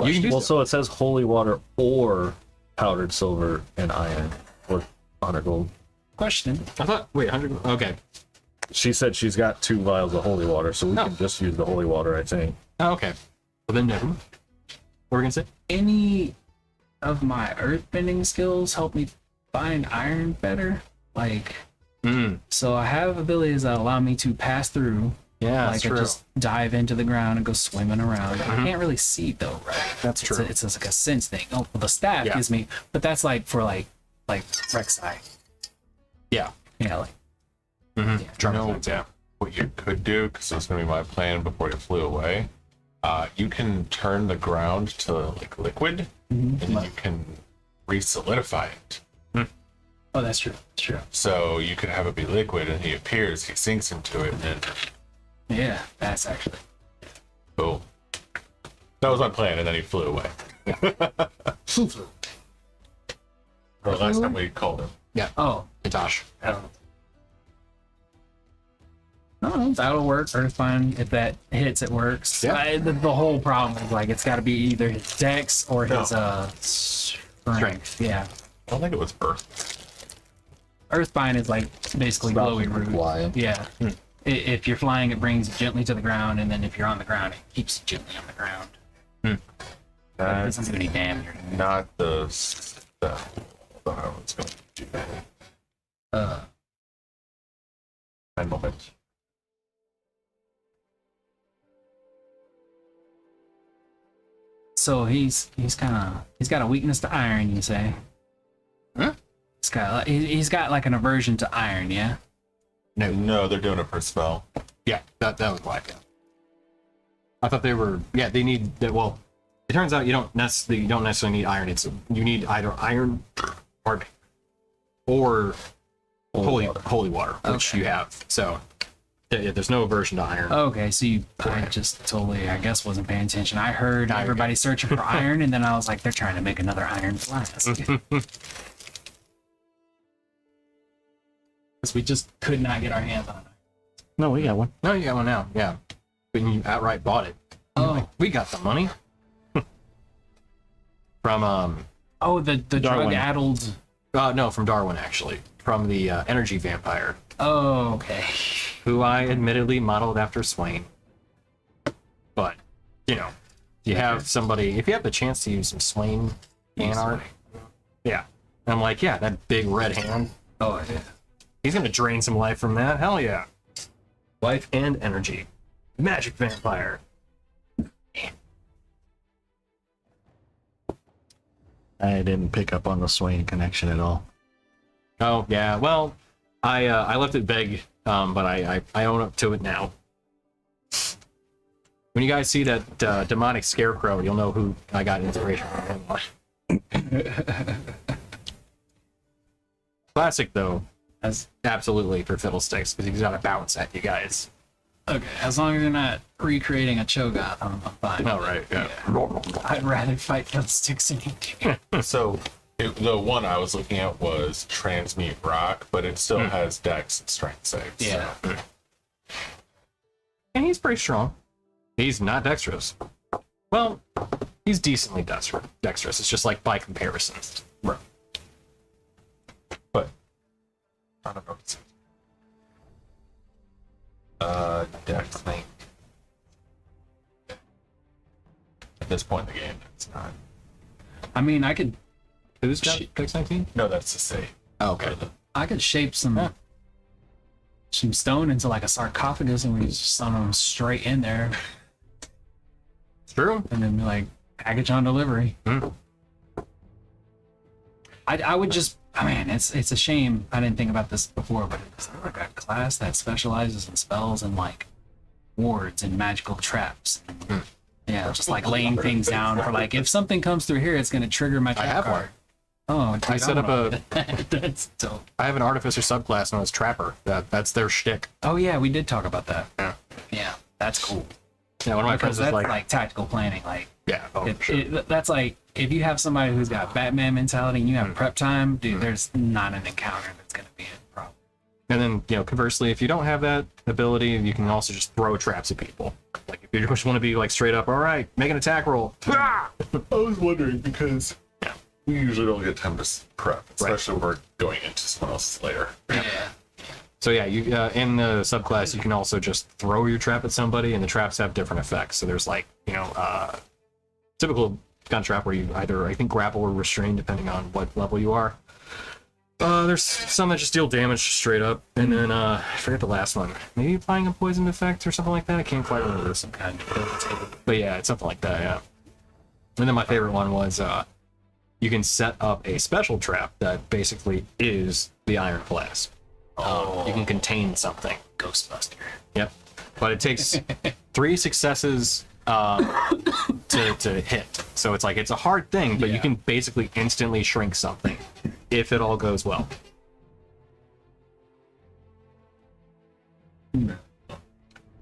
You can do Well, so. so it says holy water or powdered silver and iron or honor gold. Question. I thought, wait, 100. Okay. She said she's got 2 vials of holy water, so we No. can just use the holy water, I think. Oh, okay. Well, then no. What were we gonna say? Any of my earthbending skills help me find iron better? Like, so I have abilities that allow me to pass through. Yeah, Like that's I true. just dive into the ground and go swimming around. I can't really see though, right? That's It's true. it's like a sense thing. Oh, well, the staff Yeah. gives me, but that's like for like Rek'Sai. Yeah. Yeah, like You know what you could do, because it was going to be my plan before you flew away. You can turn the ground to like liquid, and then you can re-solidify it. oh, that's true. That's true. So you could have it be liquid, and he appears, he sinks into it, and then Yeah, that's actually. boom. That was my plan, and then he flew away. Or last time we called him. Oh, Katosh. I don't know. No, that'll work. Earthbind, if that hits, it works. Yeah. The whole problem is like it's got to be either his dex or his strength. Strength. Yeah, I don't think it was Earth. Earthbind is like basically glowy root. Flying. Yeah. If you're flying, it brings you gently to the ground, and then if you're on the ground, it keeps you gently on the ground. It That's doesn't do any damage. not the stuff I thought I was going to do. One moment. So he's got a weakness to iron, you say? Huh? He's got like an aversion to iron, yeah. No, they're doing it for a spell. Yeah, that was why. Yeah. I thought they were. Yeah, they need that. Well, it turns out you don't necessarily need iron. You need either iron, or holy water, which Okay. you have. So there's no aversion to iron. Okay, so I just totally, I guess, wasn't paying attention. I heard you're everybody searching for iron, and then I was like, they're trying to make another iron flask. Because we just could not get our hands on it. No, we got one. No, you got one now. Yeah, but you outright bought it. You're Oh. like, we got the money from Oh, the Darwin. drug-addled. no, from Darwin actually, from the energy vampire, Oh, okay. who I admittedly modeled after Swain. But you have somebody, if you have the chance to use some Swain fan art, yeah. And I'm like, yeah, that big red hand, Oh, yeah. he's gonna drain some life from that. Hell yeah, life and energy, magic vampire. I didn't pick up on the Swain connection at all. Oh yeah, well, I left it vague, but I own up to it now. When you guys see that demonic scarecrow, you'll know who I got inspiration from. Classic though, As absolutely for fiddlesticks because he's got to bounce at you guys. okay, as long as you're not recreating a Cho'Gath, I'm fine. Oh right, yeah. I'd rather fight fiddlesticks any day. So the one I was looking at was transmute rock, but it still has dex and strength saves. Yeah. So. And he's pretty strong. He's not dexterous. Well, he's decently dexterous. It's just like by comparison. Right. But I don't know. Dex thing. At this point in the game, it's not. I mean, I could Who's got dex 19? No, that's the save. Oh, okay. shape some stone into like a sarcophagus, and we just summon them straight in there, It's true. and then be like package on delivery. Hmm. I would just, oh man, it's a shame I didn't think about this before, but it's like a class that specializes in spells and like wards and magical traps. Yeah, just like laying things down for like if something comes through here, it's gonna trigger my trap have card. one. Oh, dude, I set up wanna- That's dope. I have an artificer subclass known as Trapper. That's their shtick. Oh yeah, we did talk about that. Yeah. Yeah, that's cool. Yeah, one of my Because friends is that's like, like tactical planning. Like yeah, oh, sure. that's like if you have somebody who's got Batman mentality and you have prep time, dude, there's not an encounter that's gonna be a problem. And then, conversely, if you don't have that ability, you can also just throw traps at people. Like, if you just want to be, like, straight up, all right, make an attack roll. I was wondering because we usually don't get time to prep, especially when we're going into someone else's lair. Yeah. So, yeah, you in the subclass, you can also just throw your trap at somebody, and the traps have different effects. So there's, like, typical gun trap where you either, I think, grapple or restrain, depending on what level you are. There's some that just deal damage straight up, and then I forget the last one. Maybe applying a poison effect or something like that. I can't quite remember some kind of, but yeah, it's something like that. Yeah. And then my favorite one was you can set up a special trap that basically is the iron flask. You can contain something. Ghostbuster. Yep. But it takes 3 successes to hit. So it's like it's a hard thing, but you can basically instantly shrink something if it all goes well.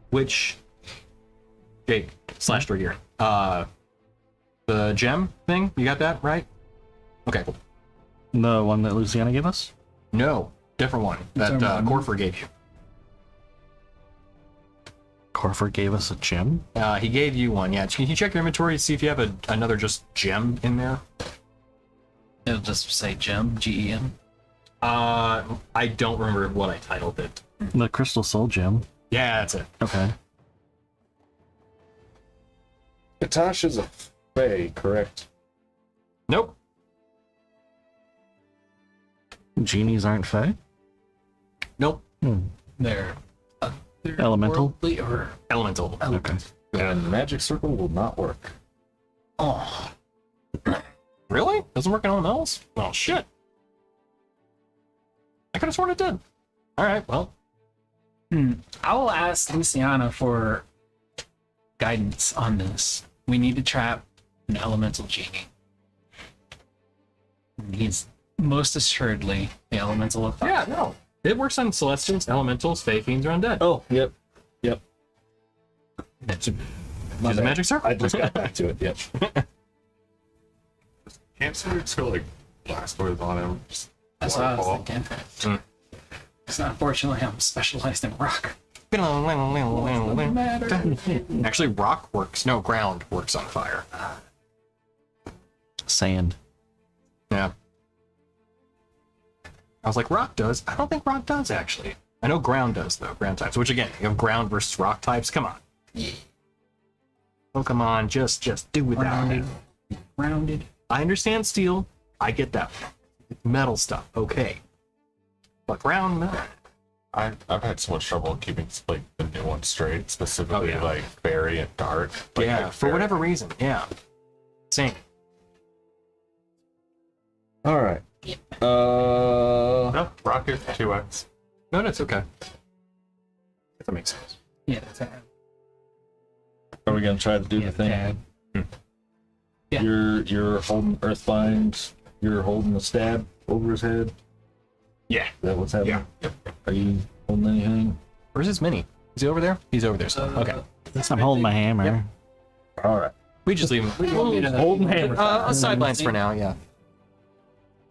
Which Jake / gear. The gem thing, you got that right? Okay, cool. The one that Luciana gave us? No, different one that Corfer gave you. Corfer gave us a gem? He gave you one, yeah. Can you check your inventory to see if you have another just gem in there? It'll just say gem, GEM. I don't remember what I titled it. The Crystal Soul Gem. Yeah, that's it. Okay. Natasha's a fae, correct? Nope. Genies aren't fae? Nope. They're Elemental? worldly or Elemental. Okay. And magic circle will not work. oh, Really? Doesn't work in elementals? Oh, shit. I could have sworn it did. Alright, well. I will ask Luciana for guidance on this. We need to trap an elemental genie. He's most assuredly the elemental of fire. Yeah, no. It works on Celestials, Elementals, Fae, Fiends, or Undead. Oh, yep. Use a magic circle. I just got back to it, yep. Can't somebody just go like blast words on him? Just That's what I was waterfall? thinking. Because unfortunately, I'm specialized in rock. Actually, rock works. No, ground works on fire. Sand. Yeah. I was like, rock does. I don't think rock does, actually. I know ground does, though. Ground types. Which, again, you have ground versus rock types. Come on. Yeah. Oh, come on. Just do without it. Rounded. I understand steel. I get that. Metal stuff. Okay. But ground, metal. I've had so much trouble keeping like the new one straight, specifically Oh, yeah. like fairy and dark. Like, Yeah, like for fairy. whatever reason. Yeah. Same. All right. No, rocket 2x. No, it's okay. If that makes sense. Yeah, that's right. Are we gonna try to do Yeah, the thing? tab. Yeah. You're holding Earthbind. You're holding the stab over his head. Yeah. Is that what's happening? Yeah. Are you holding anything? Where's his mini? Is he over there? He's over there still. Okay. I'm holding my hammer. Yep. All right. We just leave him. Holding hammer. On sidelines for now, yeah.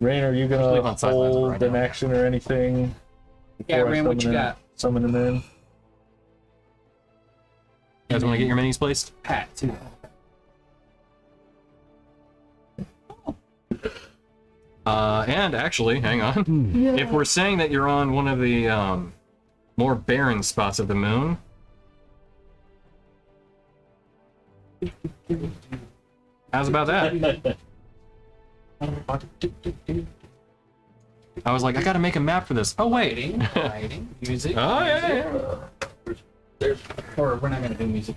Rain, are you Leave gonna on sidelines hold right an now. action or anything? Yeah, before I Rain, what you summon him- got? Summon him in. You guys want to get your minis placed? Pat, too. And actually, hang on. If we're saying that you're on one of the more barren spots of the moon, how's about that? I was like, I gotta make a map for this. Oh wait. Lighting, music. Oh yeah, yeah. Or we're not gonna do music.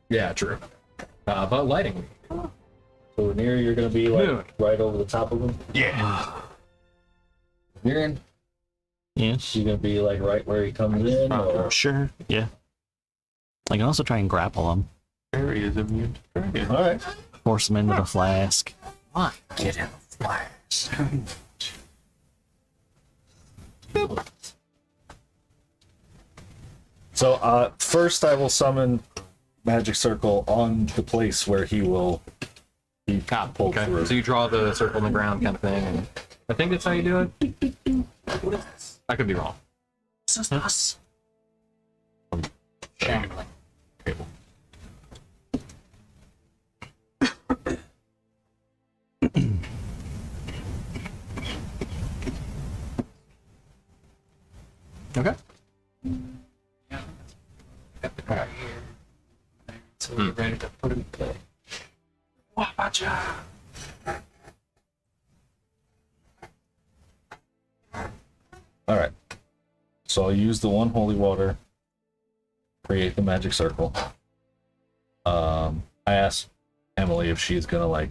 Yeah, true. But lighting. So near, you're gonna be like Moon. right over the top of him. Yeah. Mirren, Yes. you gonna be like right where he comes in. Or... Sure. Yeah. I can also try and grapple him, Fairy is immune to dragon. All right. force him into the flask. Get in the flash. So first, I will summon Magic Circle on the place where he will be pulled Okay. through. So you draw the circle in the ground kind of thing, and I think that's how you do it. I could be wrong. This is us. Shambling. Table. Okay. Yeah. Got the guy here. So we're ready to put him in play. Wapacha! All right. So I'll use the one holy water, create the magic circle. I asked Emily if she's gonna like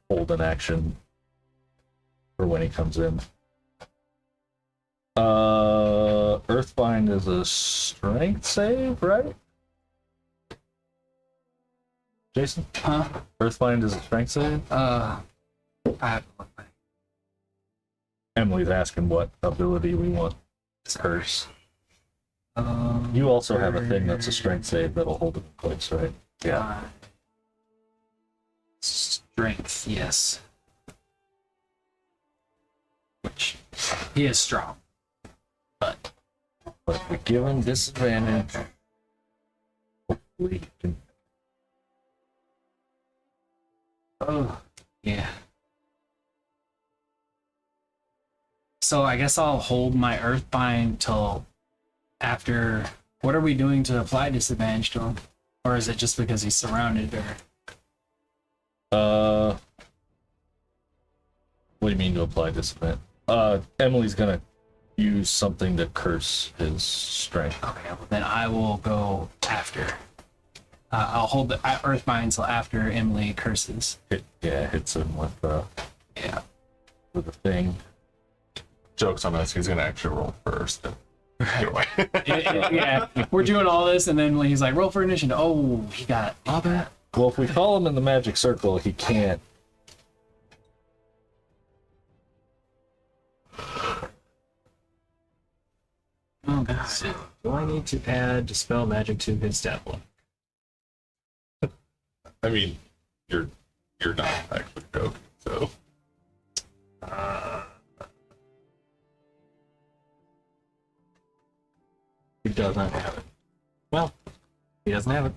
hold an action for when he comes in. Earthbind is a strength save, right? Jason? Huh? Earthbind is a strength save? I have to look back. Emily's asking what ability we want to curse. Um, You also have a thing that's a strength save that'll hold it in place, right? Strength, yes. Which he is strong, but But we're given disadvantage. Hopefully he can. yeah. So I guess I'll hold my Earthbind till after. What are we doing to apply disadvantage to him, or is it just because he's surrounded? Or What do you mean to apply disadvantage? Emily's gonna use something to curse his strength. okay, well, then I will go after. I'll hold the Earthbind until after Emily curses. Hits him with Yeah. with a thing. Joke's on us. He's gonna actually roll first. Anyway. Yeah, we're doing all this, and then he's like, "Roll for initiative." Oh, he got it. Well, if we call him in the magic circle, he can't. Oh god. Do I need to add Dispel Magic to his stat block? I mean, you're not actually joking, so He does not have it. Well, he doesn't have it.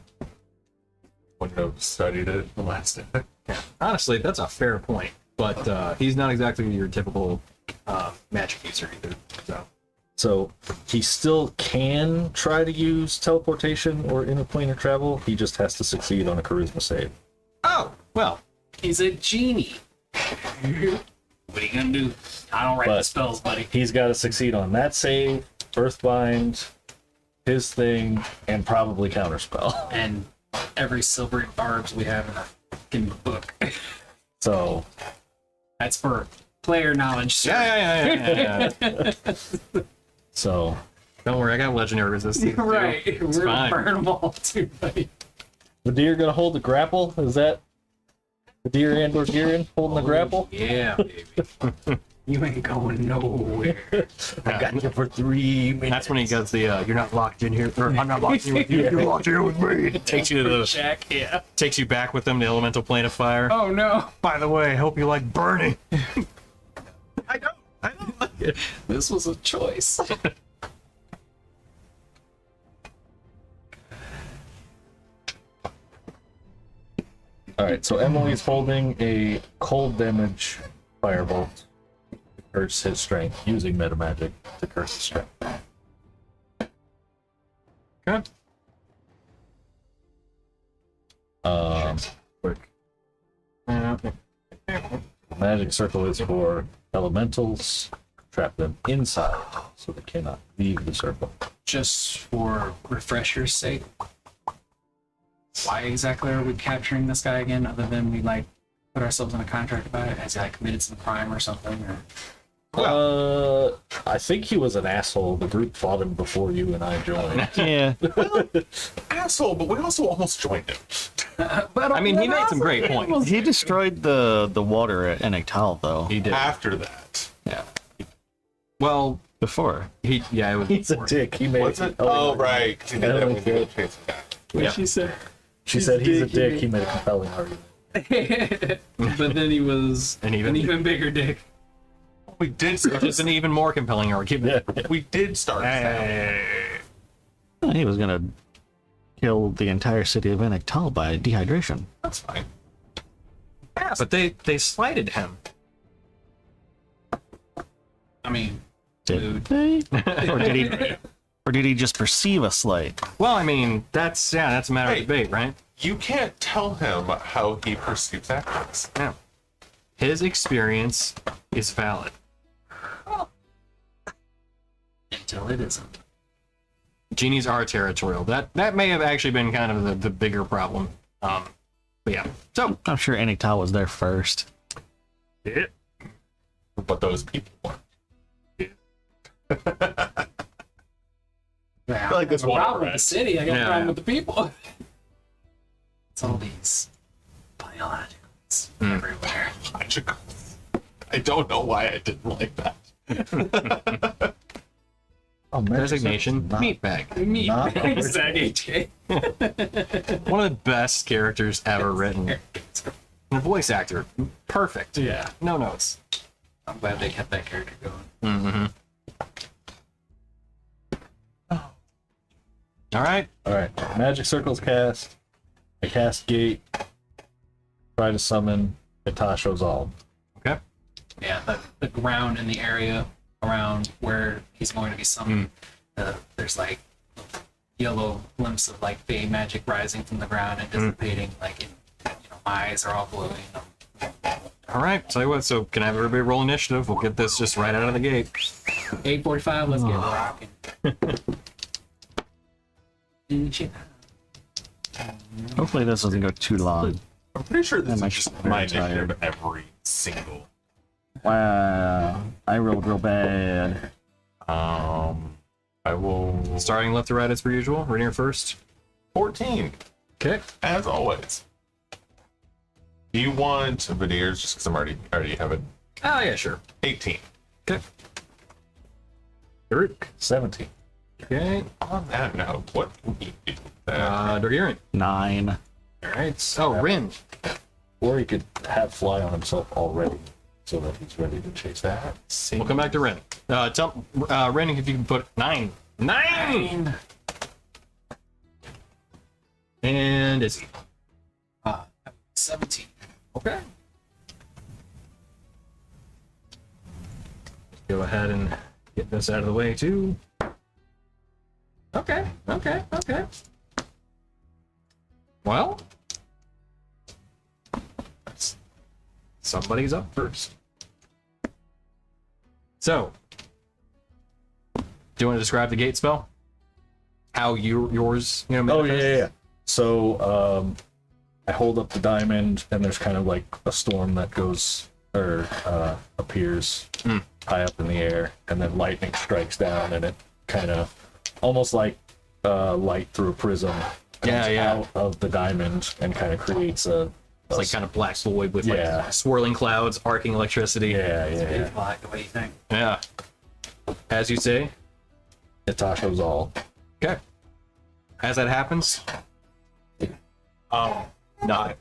wouldn't have studied it the last time. Honestly, that's a fair point. But he's not exactly your typical magic user either. So he still can try to use teleportation or interplanar travel. He just has to succeed on a charisma save. Oh, well. He's a genie. What are you gonna do? I don't write the spells, buddy. He's got to succeed on that save, Earthbind, his thing, and probably counterspell. And every silvery barbs we have in the fucking book. So That's for player knowledge, sir. Yeah. So Don't worry, I got legendary resistance. You're right. We're gonna fine. burn them all too, buddy. the deer gonna hold the grapple? Is that the deer and Gorgirian holding the grapple? Yeah, baby. You ain't going nowhere. I got you for 3 minutes. That's when he goes the "You're not locked in here," or "I'm not locked in with you. You're locked in with me." It takes you to the Jack, yeah. takes you back with them to elemental plane of fire. Oh no. By the way, I hope you like burning. I don't like it. This was a choice. All right, so Emily's holding a cold damage firebolt to curse his strength, using meta magic to curse his strength. Okay. Quick. Okay. Magic circle is for elementals. Trap them inside so they cannot leave the circle. Just for refresher's sake, why exactly are we capturing this guy again, other than we like put ourselves in a contract about it? Has he like committed some crime or something? Or I think he was an asshole. The group fought him before you and I joined. Yeah. Asshole, but we also almost joined him. but I mean, he made some great points. He destroyed the water at Enektal, though. He did. After that. Yeah. Well, Before. it was. He's a dick. He made What's it? Oh, right. 'Cause he did that with the chase guy. Yeah. she said. She said he's a dick. He made a compelling argument. But then he was An even- an even bigger dick. We did Which start. is an even more compelling argument. We did start. He was gonna kill the entire city of Enektal by dehydration. That's fine. Yeah, but they slighted him. I mean, Did they? Or did he just perceive a slight? Well, I mean, that's a matter Hey. of debate, right? You can't tell him how he perceives actions. Yeah. His experience is valid. until it isn't. Genies are territorial. That may have actually been kind of the bigger problem. But yeah. So I'm sure Enektal was there first. yeah. But those people weren't. I like this have a one problem with already. the city. I got a Yeah. problem with the people. It's all these biologicals everywhere. I don't know why I didn't like that. Oh, man, Designation not- meatbag. Me, Not exactly. One of the best characters ever written. And the voice actor, perfect. Yeah. No notes. I'm glad they kept that character going. Mm-hmm. All right. All right, magic circles cast. I cast gate. Try to summon Itasho's all. Okay. Yeah, the ground in the area around where he's going to be summoned, there's like yellow glimpse of like fey magic rising from the ground and dissipating. Like, my eyes are all glowing. All right. Tell you what. So can I have everybody roll initiative? We'll get this just right out of the gate. 8:45. Let's get rocking. Hopefully this doesn't go too long. I'm pretty sure this That is makes just me my very initiative every single. Wow. I rolled real bad. I will. Starting left to right as per usual. Rainier first. 14, Okay. as always. Do you want veneers just because I already have it? Oh yeah, sure. 18. Okay. Farouk. 17. Okay. On that note, what can we do? Dargarian. 9. All right. Oh, Rin. Or he could have fly on himself already, so that he's ready to chase that. We'll come back to Rin. Tell Rin if you can put 9. 9. And Izzy. 17. Okay. Go ahead and get this out of the way too. Okay. Well, somebody's up first. So, do you want to describe the gate spell? How yours, Oh, manifests? yeah. So, I hold up the diamond, and there's kind of like a storm that goes appears high up in the air, and then lightning strikes down, and it kind of almost like light through a prism comes out of the diamond and kind of creates a It's like kind of black void with Yeah. like swirling clouds, arcing electricity. yeah. What do you think? Yeah. As you say. Natasha's all. Okay. As that happens, not.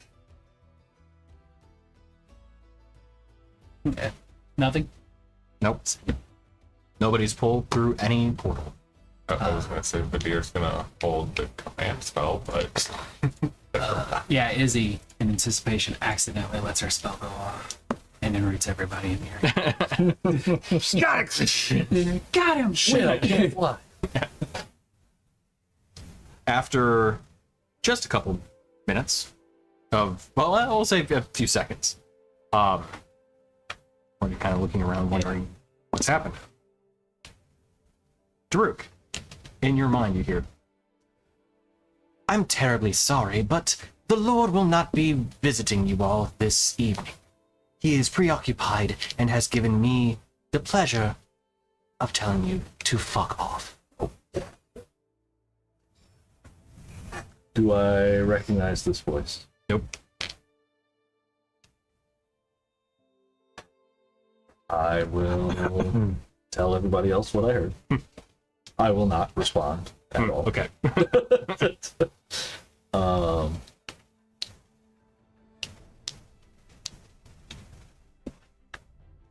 Nothing. Nope. Nobody's pulled through any portal. I was gonna say Vadir's gonna hold the command spell, but Yeah, Izzy, in anticipation, accidentally lets her spell go off and enroots everybody in here. Got him! Shit, I can't fly. After just a couple minutes of, well, I'll say a few seconds, when you're kind of looking around wondering what's happened. Daruk, in your mind you hear, I'm terribly sorry, but the Lord will not be visiting you all this evening. He is preoccupied and has given me the pleasure of telling you to fuck off. Do I recognize this voice? Nope. I will tell everybody else what I heard. I will not respond at all. Okay.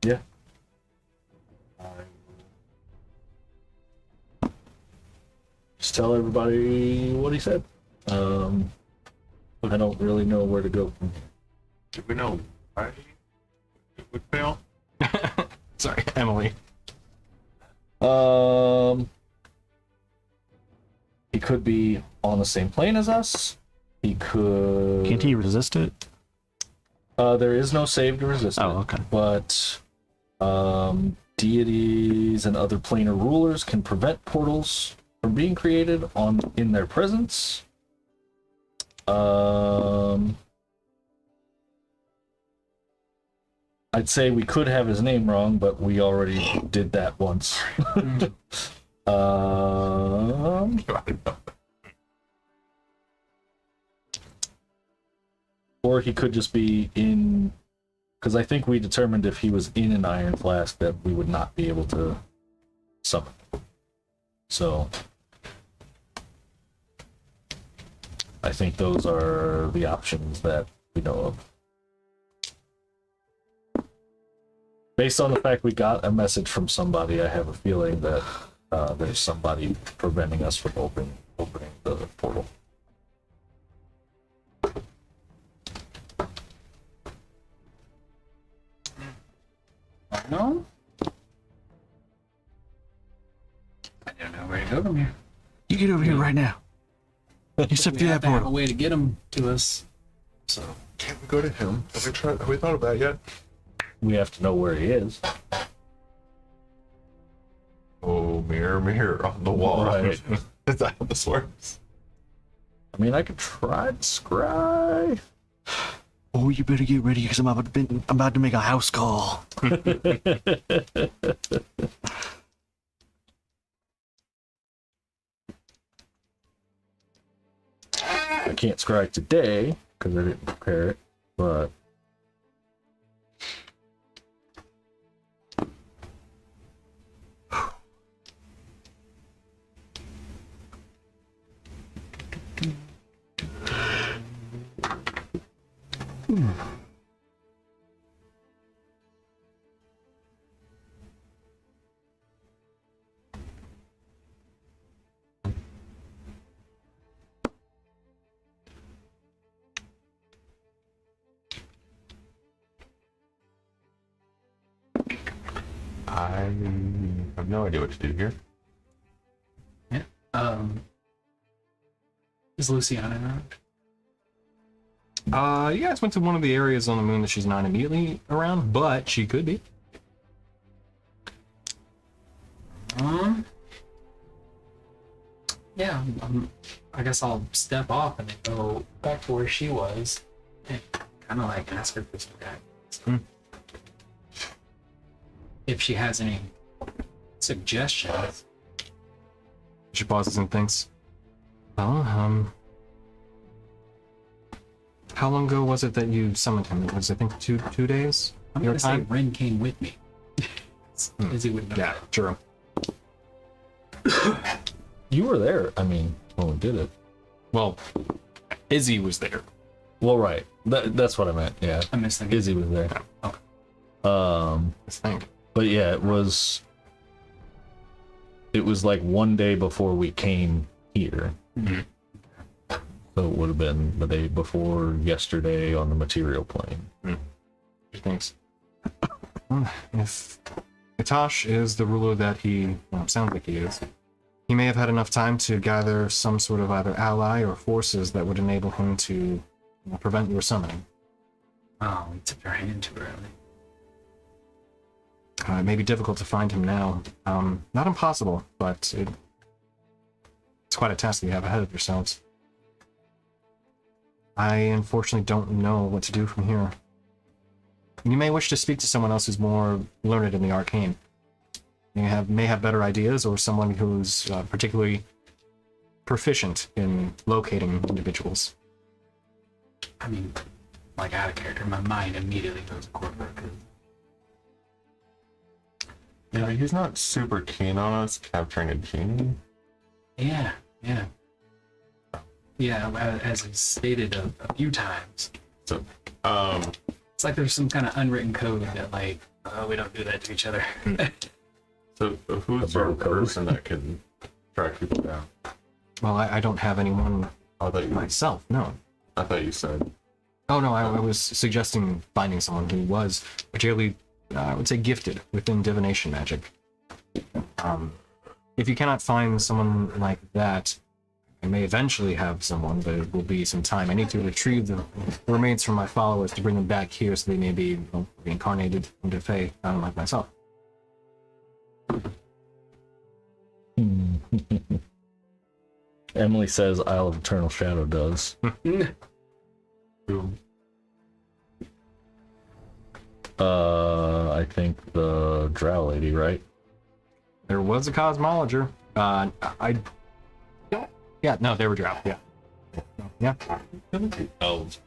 Yeah. Just tell everybody what he said. I don't really know where to go from here. do we know why it would fail? Sorry, Emily. He could be on the same plane as us. He could. Can't he resist it? There is no save to resist Oh, it, okay. but deities and other planar rulers can prevent portals from being created in their presence. I'd say we could have his name wrong, but we already did that once. Or he could just be in, because I think we determined if he was in an iron flask that we would not be able to summon. So I think those are the options that we know of. Based on the fact we got a message from somebody, I have a feeling that there's somebody preventing us from opening the portal. No? I don't know where to go from here. You get over here right now. You step We through have that to have a portal. way to get them to us. So, Can't we go to him? Have we thought of that yet? We have to know where he is. Oh, mirror, mirror on the wall. Right. Is that how this works? I mean, I could try to scry. Oh, you better get ready because I'm about to make a house call. I can't scry today because I didn't prepare it, but I have no idea what to do here. is Luciana around? You guys went to one of the areas on the moon that she's not immediately around, but she could be. Yeah, I guess I'll step off and then go back to where she was and kind of like ask her for some guidance. if she has any suggestions. She pauses and thinks. Well, how long ago was it that you summoned him? It was, I think, two days? I'm Your gonna say time? Ren came with me. Izzy would know. Yeah, true. You were there. I mean, when we did it. Well, Izzy was there. Well, right. That's what I meant. Yeah. I missed the Izzy was there. Okay. Let's think. But yeah, it was like one day before we came here. Mhm. So it would have been the day before yesterday on the material plane. Thanks. If Itash is the ruler that he sounds like he is, he may have had enough time to gather some sort of either ally or forces that would enable him to prevent your summoning. Oh, we took our hand too early. It may be difficult to find him now. Not impossible, but it's quite a task that you have ahead of yourselves. I unfortunately don't know what to do from here. You may wish to speak to someone else who's more learned in the arcane. You may have better ideas, or someone who's particularly proficient in locating individuals. I mean, like out of character, my mind immediately goes to corporate. Yeah, he's not super keen on us capturing a genie. Yeah. As I stated a few times, So, it's like there's some kind of unwritten code that like, we don't do that to each other. so who's The your bro code. person that can track people down? Well, I don't have anyone I thought you. myself, no. I thought you said. Oh no, I was suggesting finding someone who was particularly, I would say, gifted within divination magic. If you cannot find someone like that, I may eventually have someone, but it will be some time. I need to retrieve the remains from my followers to bring them back here so they may be reincarnated into Fae, like myself. Emily says Isle of Eternal Shadow does. I think the Drow lady, right? There was a cosmologer. Yeah, no, they were drow. Yeah. Yeah. Elves.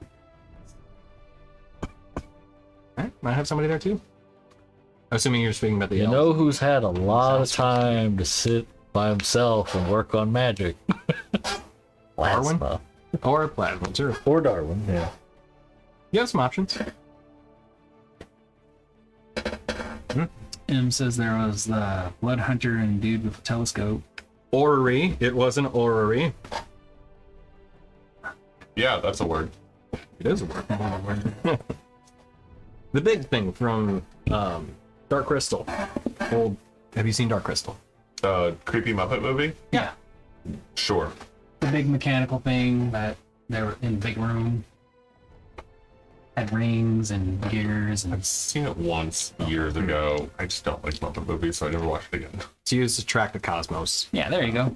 Might have somebody there too. Assuming you're speaking about the You elves. know who's had a lot of time to sit by himself and work on magic? Darwin? Plasma. Or plasma, sure. Or Darwin, yeah. You have some options. M says there was the blood hunter and dude with a telescope. Orrery. It was an orrery. Yeah, that's a word. It is a word. The big thing from Dark Crystal. Have you seen Dark Crystal? Creepy Muppet movie? Yeah, Sure. the big mechanical thing that they were in the big room. Had rings and gears and I've seen it once years ago. I just don't like Muppet movies, so I never watched it again. It's used to track the cosmos. yeah, there you go.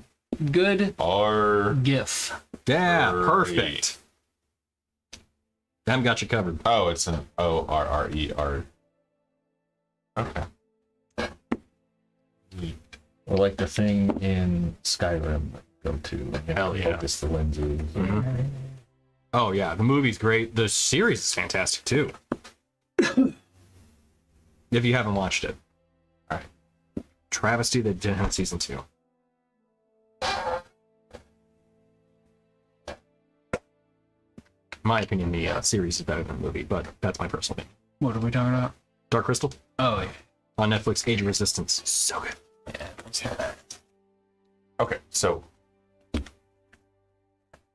Good R. GIF. Yeah, Orrery. perfect. Them got you covered. Oh, it's an ORRER. Okay. Or like the thing in Skyrim that you go to and Hell yeah. focus the lenses. Oh yeah, the movie's great. The series is fantastic too. If you haven't watched it. Alright. Travesty that didn't have season 2. In my opinion, the series is better than the movie, but that's my personal opinion. What are we talking about? Dark Crystal Oh, yeah. on Netflix, Age of Resistance. So good. Yeah, let's hear that. Okay, so.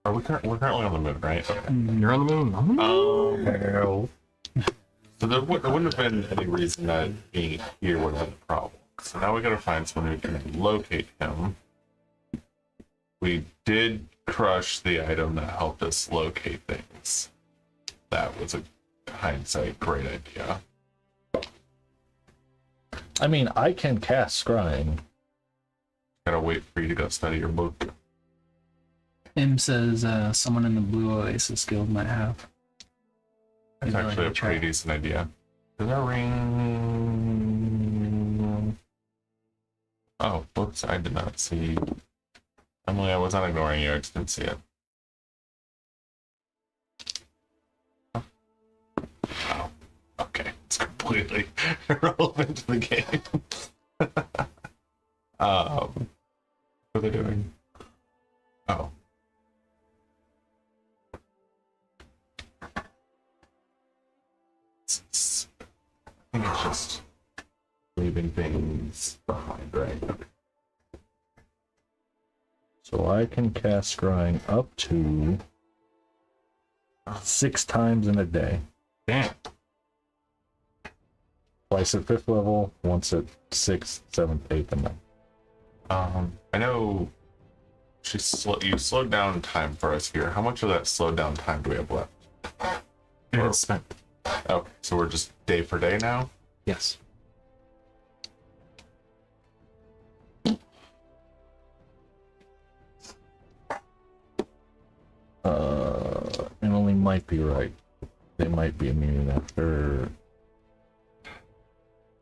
We're currently on the moon, right? Okay. You're on the moon. So there wouldn't have been any reason that being here would have been a problem. So now we gotta find someone who can locate him. We did crush the item that helped us locate things. That was a hindsight great idea. I mean, I can cast scrying. Gotta wait for you to go study your book. M says someone in the Blue Oasis Guild might have. That's Ability actually a to track. pretty decent idea. Is that ring? Oops, I did not see. Emily, I was not ignoring you. I just didn't see it. Oh, okay. It's completely irrelevant to the game. What are they doing? Oh. I think it's just leaving things behind, right? Okay. So I can cast scrying up to 6 times in a day. Damn. Twice at 5th level, once at 6th, 7th, 8th, and 9th. I know you slowed down time for us here. How much of that slowed down time do we have left? It's spent. Okay, so we're just day for day now? Yes. Emily might be right. They might be immune after.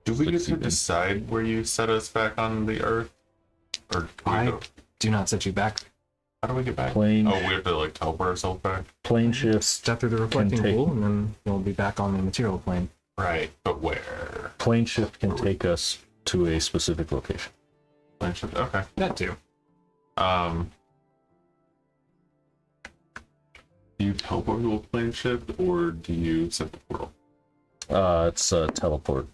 Do we get to Succeeding. decide where you set us back on the Earth? Or do we I go? do not set you back. How do we get back? Plane- Oh, we have to like teleport ourselves back? Plane shifts. Step through the reflecting take- pool, and then you'll be back on the material plane. Right, but where? Plane shift can take us to a specific location. Okay. That too. Do you teleport to a plane shift or do you set the portal? It's a teleport.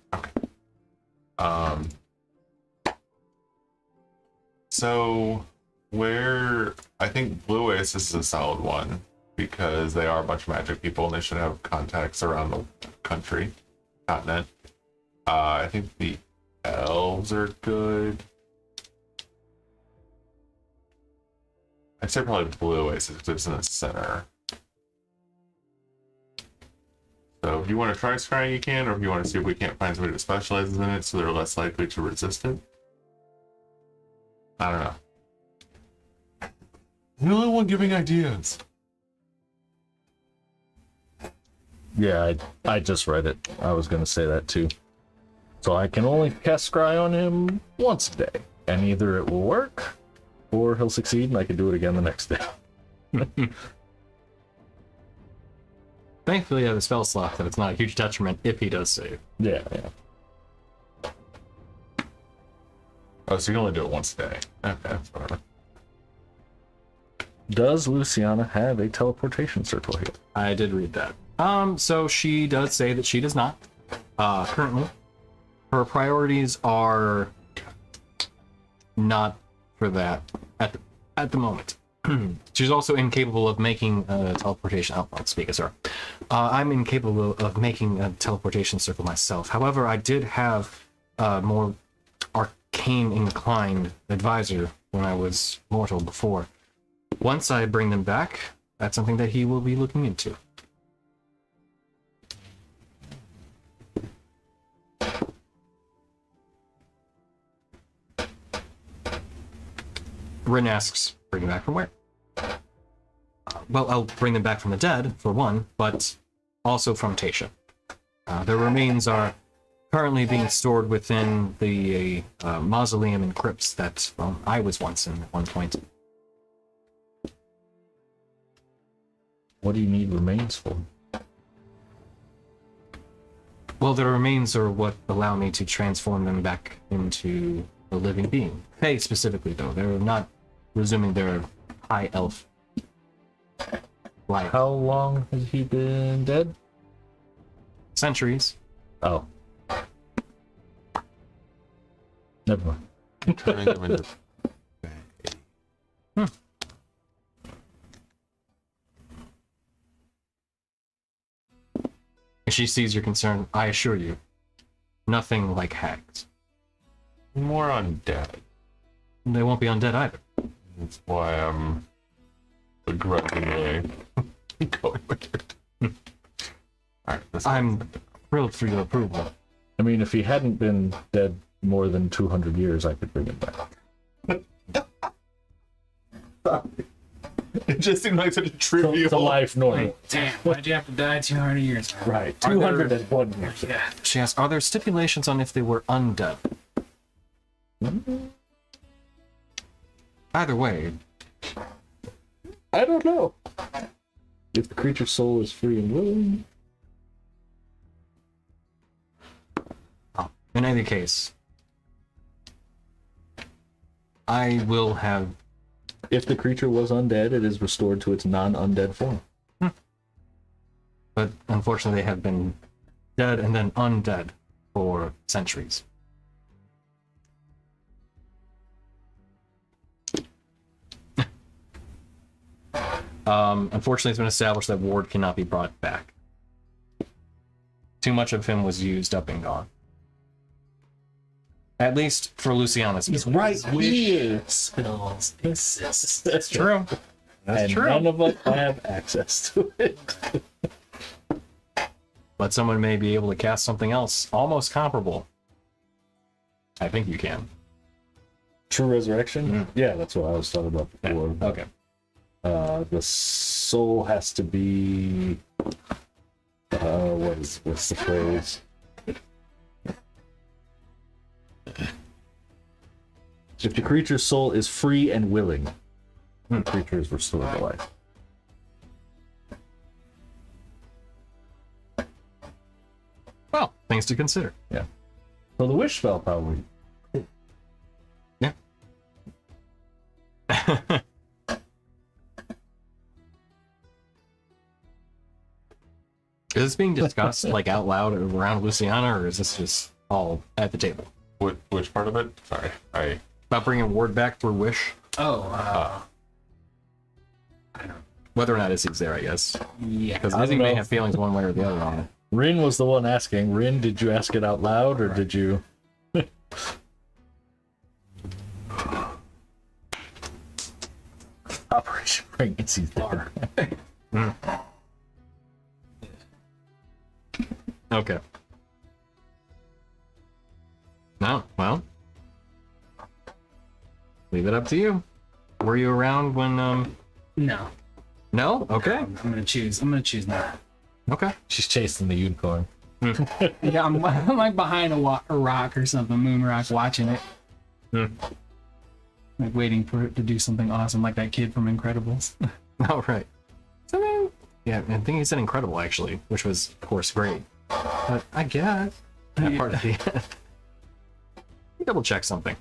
So where I think Blue Oasis is a solid one because they are a bunch of magic people and they should have contacts around the country, continent. I think the elves are good. I'd say probably Blue Oasis because it's in the center. So if you want to try scrying, you can, or if you want to see if we can't find somebody that specializes in it so they're less likely to resist it. I don't know. You're the only one giving ideas. Yeah, I just read it. I was going to say that too. So I can only cast scry on him once a day, and either it will work or he'll succeed and I can do it again the next day. Thankfully, I have a spell slot that it's not a huge detriment if he does save. Yeah. Oh, so you can only do it once a day. Okay, that's whatever. Does Luciana have a teleportation circle here? I did read that. So she does say that she does not. Currently, her priorities are not for that at the moment. She's also incapable of making a teleportation. Oh, I'll speak as her. I'm incapable of making a teleportation circle myself. However, I did have a more arcane inclined advisor when I was mortal before. Once I bring them back, that's something that he will be looking into. Rin asks, bring them back from where? Well, I'll bring them back from the dead, for one, but also from Tasha. Their remains are currently being stored within the mausoleum and crypts that I was once in at one point. What do you need remains for? Well, their remains are what allow me to transform them back into a living being. Fae specifically, though. They're not resuming their high elf life. How long has he been dead? Centuries. Oh. Never mind. Turning them into If she sees your concern, I assure you, nothing like hags. more undead. They won't be undead either. That's why I'm begrudgingly going with it. Alright, I'm thrilled for your approval. I mean, if he hadn't been dead more than 200 years, I could bring him back. It just seemed like such a trivial. To life normal. Damn, why'd you have to die 200 years ago? Right. Are there- 201 years. Yeah. She asks, are there stipulations on if they were undead? Either way, I don't know. If the creature's soul is free and willing. in either case, I will have. If the creature was undead, it is restored to its non-undead form. But unfortunately, they have been dead and then undead for centuries. Unfortunately, it's been established that Ward cannot be brought back. Too much of him was used up and gone. At least for Luciana's. He's right here. Spells exist. That's true. That's And true. none of us have access to it. But someone may be able to cast something else almost comparable. I think you can. True resurrection? Yeah, that's what I was talking about before. Okay. The soul has to be. What's the phrase? If the creature's soul is free and willing, the creature is restored to life. Well, things to consider. Yeah. So the wish spell probably. Yeah. Is this being discussed like out loud around Luciana, or is this just all at the table? Which part of it? Sorry. I About bringing Ward back through Wish? Oh, I don't. Whether or not Izzy's there, I guess. Yeah. Because I Izzy don't may know. have feelings one way or the other on it. Rin was the one asking. Rin, did you ask it out loud or did you? Operation Bring Itzy's there. Okay. No, well. Leave it up to you. Were you around when, No. No? Okay. I'm gonna choose. I'm gonna choose not. Okay. She's chasing the unicorn. Yeah, I'm like behind a rock or something, moon rock, watching it. Like waiting for it to do something awesome, like that kid from Incredibles. All right. So, I mean, yeah, I think he said incredible, actually, which was, of course, great. But I guess that part of the Let me double check something.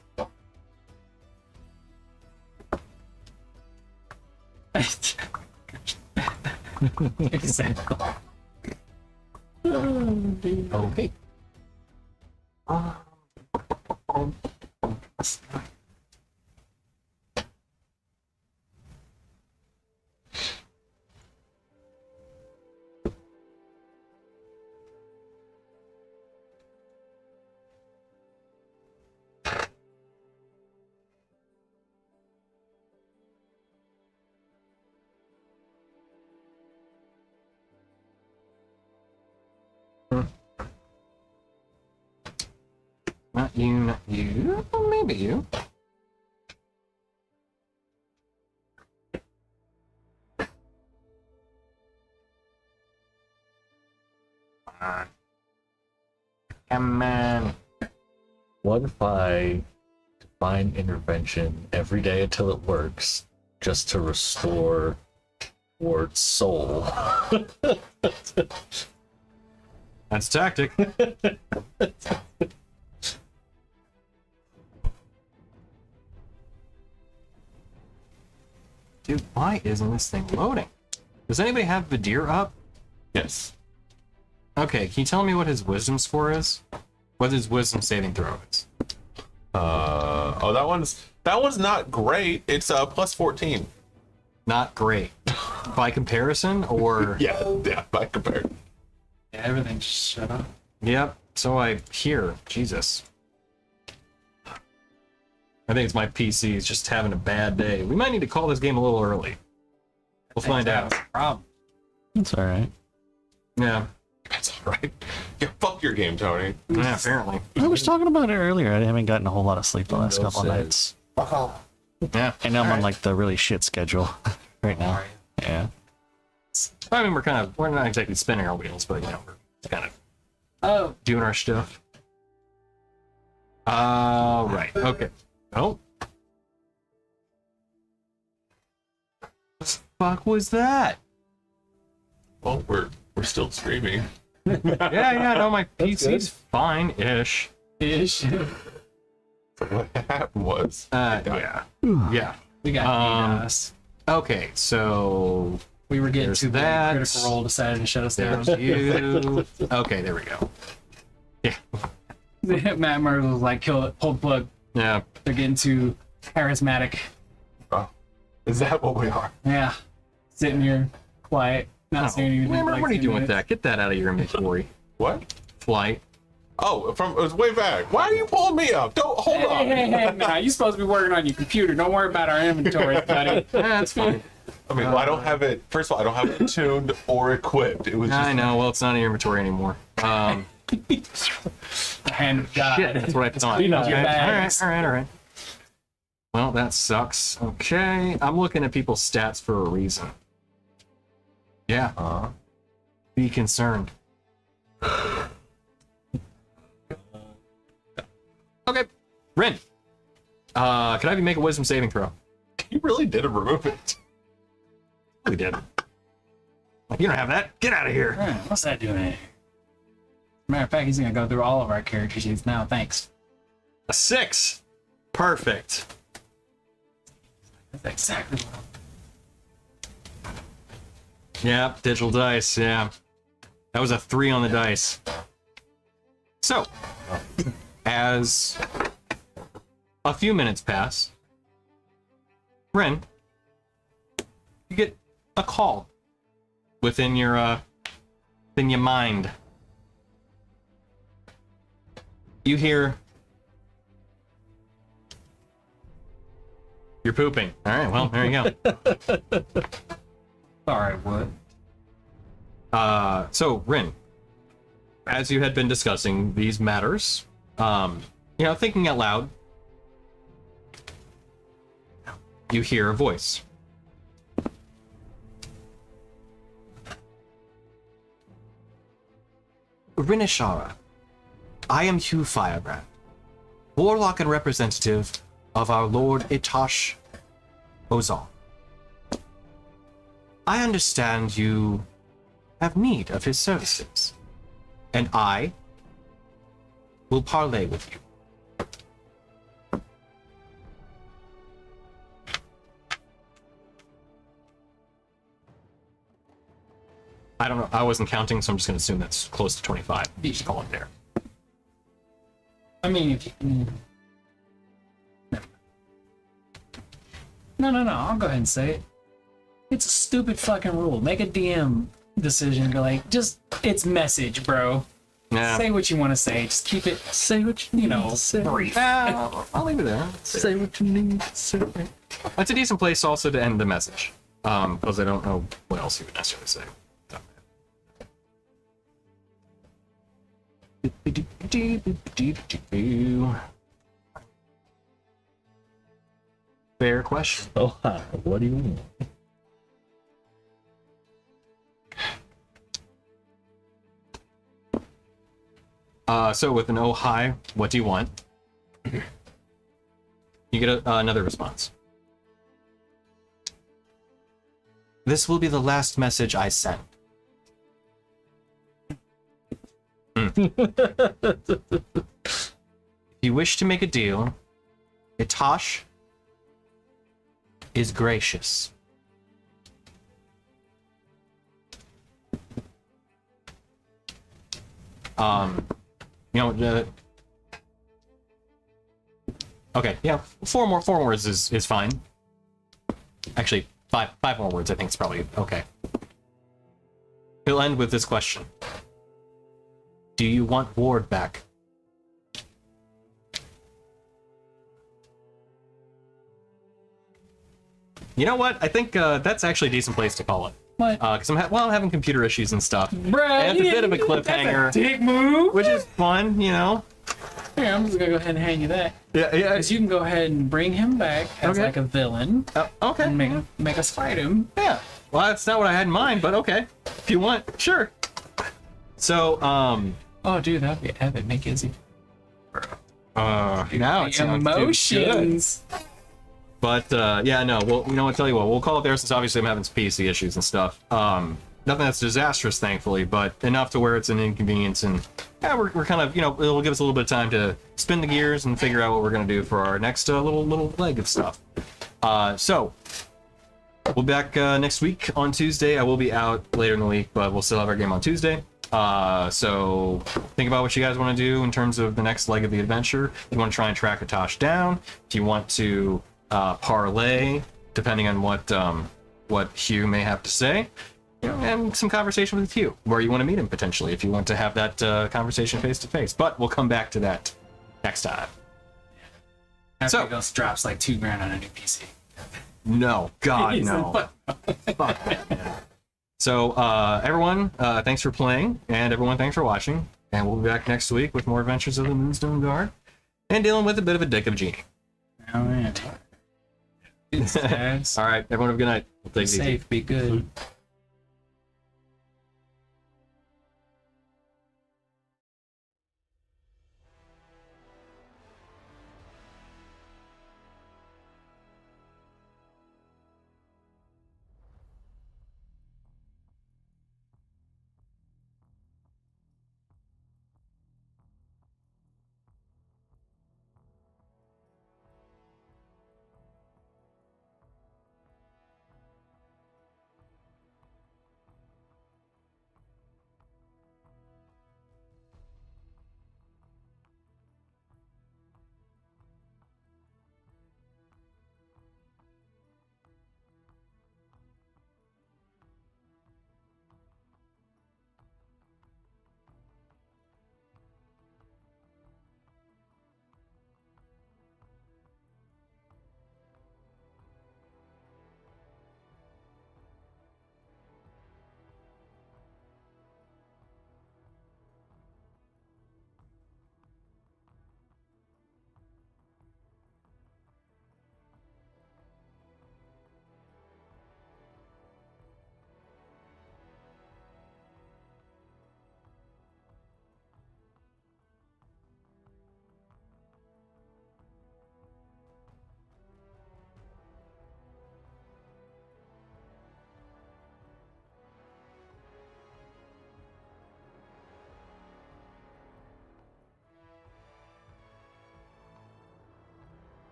Exactly. Okay. Not you, not you. Well, maybe you. Come on. What if I define intervention every day until it works, just to restore Ward's soul? That's a tactic. Dude, why isn't this thing loading? Does anybody have Vidir up? yes. Okay, can you tell me what his wisdom score is? What his wisdom saving throw is? Oh, that one's not great. It's plus 14. Not great. By comparison, or... Yeah, by comparison. Yeah, everything just shut up. Yep, so I hear. Jesus. I think it's my PC is just having a bad day. We might need to call this game a little early. We'll find out. Problem. That's all right. Yeah. That's all right. Yeah, fuck your game, Tony. Yeah, apparently. I was talking about it earlier. I haven't gotten a whole lot of sleep the last Windows couple of says- nights. Yeah. I know I'm on like the really shit schedule right now. Yeah. I mean, we're not exactly spinning our wheels, but, you know, we're kind of Oh, doing our stuff. Right. Okay. Oh. fuck was that? Well, we're still streaming. Yeah, no, my PC's fine-ish. Ish. What happened was, Yeah. We got DDoS. Okay, so We were getting there's too that. bad. Critical Role decided to shut us down. there's you. Okay, there we go. Matt Murray was like, kill it, pull the plug. Yeah. They're getting too charismatic. oh, is that what we are? Yeah. Sitting here, quiet, not saying anything. What like are you 2 doing with minutes. that? Get that out of your inventory. What? Flight. Oh, it was way back. Why are you pulling me up? Don't hold on. Hey, nah, you're supposed to be working on your computer. Don't worry about our inventory, buddy. That's fine. I mean, well, I don't have it. First of all, I don't have it tuned or equipped. It was just I know. Well, it's not in your inventory anymore. The hand of God. Shit, that's what I thought. clean up Okay. your All bags. right. Well, that sucks. Okay, I'm looking at people's stats for a reason. Yeah, be concerned. Okay, Rin. Can I have you make a wisdom saving throw? he really did remove it. We did. You don't have that. Get out of here. What's that doing? Matter of fact, he's gonna go through all of our character sheets now. Thanks. A 6. Perfect. That's exactly what Yeah, digital dice. Yeah, that was a 3 on the dice. So, as a few minutes pass, Ren, you get a call within your mind. You hear, "You're pooping." All right, well, there you go. Sorry, what? So Rin, as you had been discussing these matters, thinking out loud, you hear a voice. Rinishara, I am Hugh Firebrand, warlock and representative of our Lord Itash Ozal. I understand you have need of his services, and I will parley with you. I don't know. I wasn't counting, so I'm just going to assume that's close to 25. You just call it there. I mean, if you can... No. I'll go ahead and say it. It's a stupid fucking rule. Make a DM decision. Go like, just it's message, bro. Yeah. Say what you want to say. Just keep it. Say what you know. Brief. I'll leave it there. Say what you need to say. It's a decent place also to end the message, because I don't know what else you would necessarily say. Fair question. Oh, hi. What do you want? So with an oh hi, what do you want? You get another response. This will be the last message I send. If you wish to make a deal, Itash is gracious. Okay, yeah, four more words is fine. Actually, five more words I think is probably okay. He'll end with this question. Do you want Ward back? You know what? I think that's actually a decent place to call it. What? Because I'm having computer issues and stuff. Bruh, And it's a bit of a cliffhanger, That's a dick move. which is fun, you know? Here, I'm just gonna go ahead and hand you that. Yeah. Because you can go ahead and bring him back as Okay. like a villain Okay. and make us fight him. Yeah. Well, that's not what I had in mind, but okay. If you want, sure. So, Oh, dude, that'd be epic. Make it easy. now it The sounds too good. emotions. But yeah, no. Well, you know what? Tell you what, we'll call it there since obviously I'm having some PC issues and stuff. Nothing that's disastrous, thankfully, but enough to where it's an inconvenience, and yeah, we're kind of, you know, it'll give us a little bit of time to spin the gears and figure out what we're gonna do for our next little leg of stuff. So we'll be back next week on Tuesday. I will be out later in the week, but we'll still have our game on Tuesday. So think about what you guys want to do in terms of the next leg of the adventure. If you want to try and track Atash down, if you want to parlay, depending on what Hugh may have to say, you know, and some conversation with Hugh, where you want to meet him potentially, if you want to have that conversation face to face. But we'll come back to that next time. After So- it goes drops like $2,000 on a new PC. No, God, no. Fuck that, man. So, everyone, thanks for playing, and everyone, thanks for watching. And we'll be back next week with more adventures of the Moonstone Guard, and dealing with a bit of a dick of a genie. Oh man. Peace, guys. All right, everyone, have a good night. We'll Be take it easy. safe. Be good.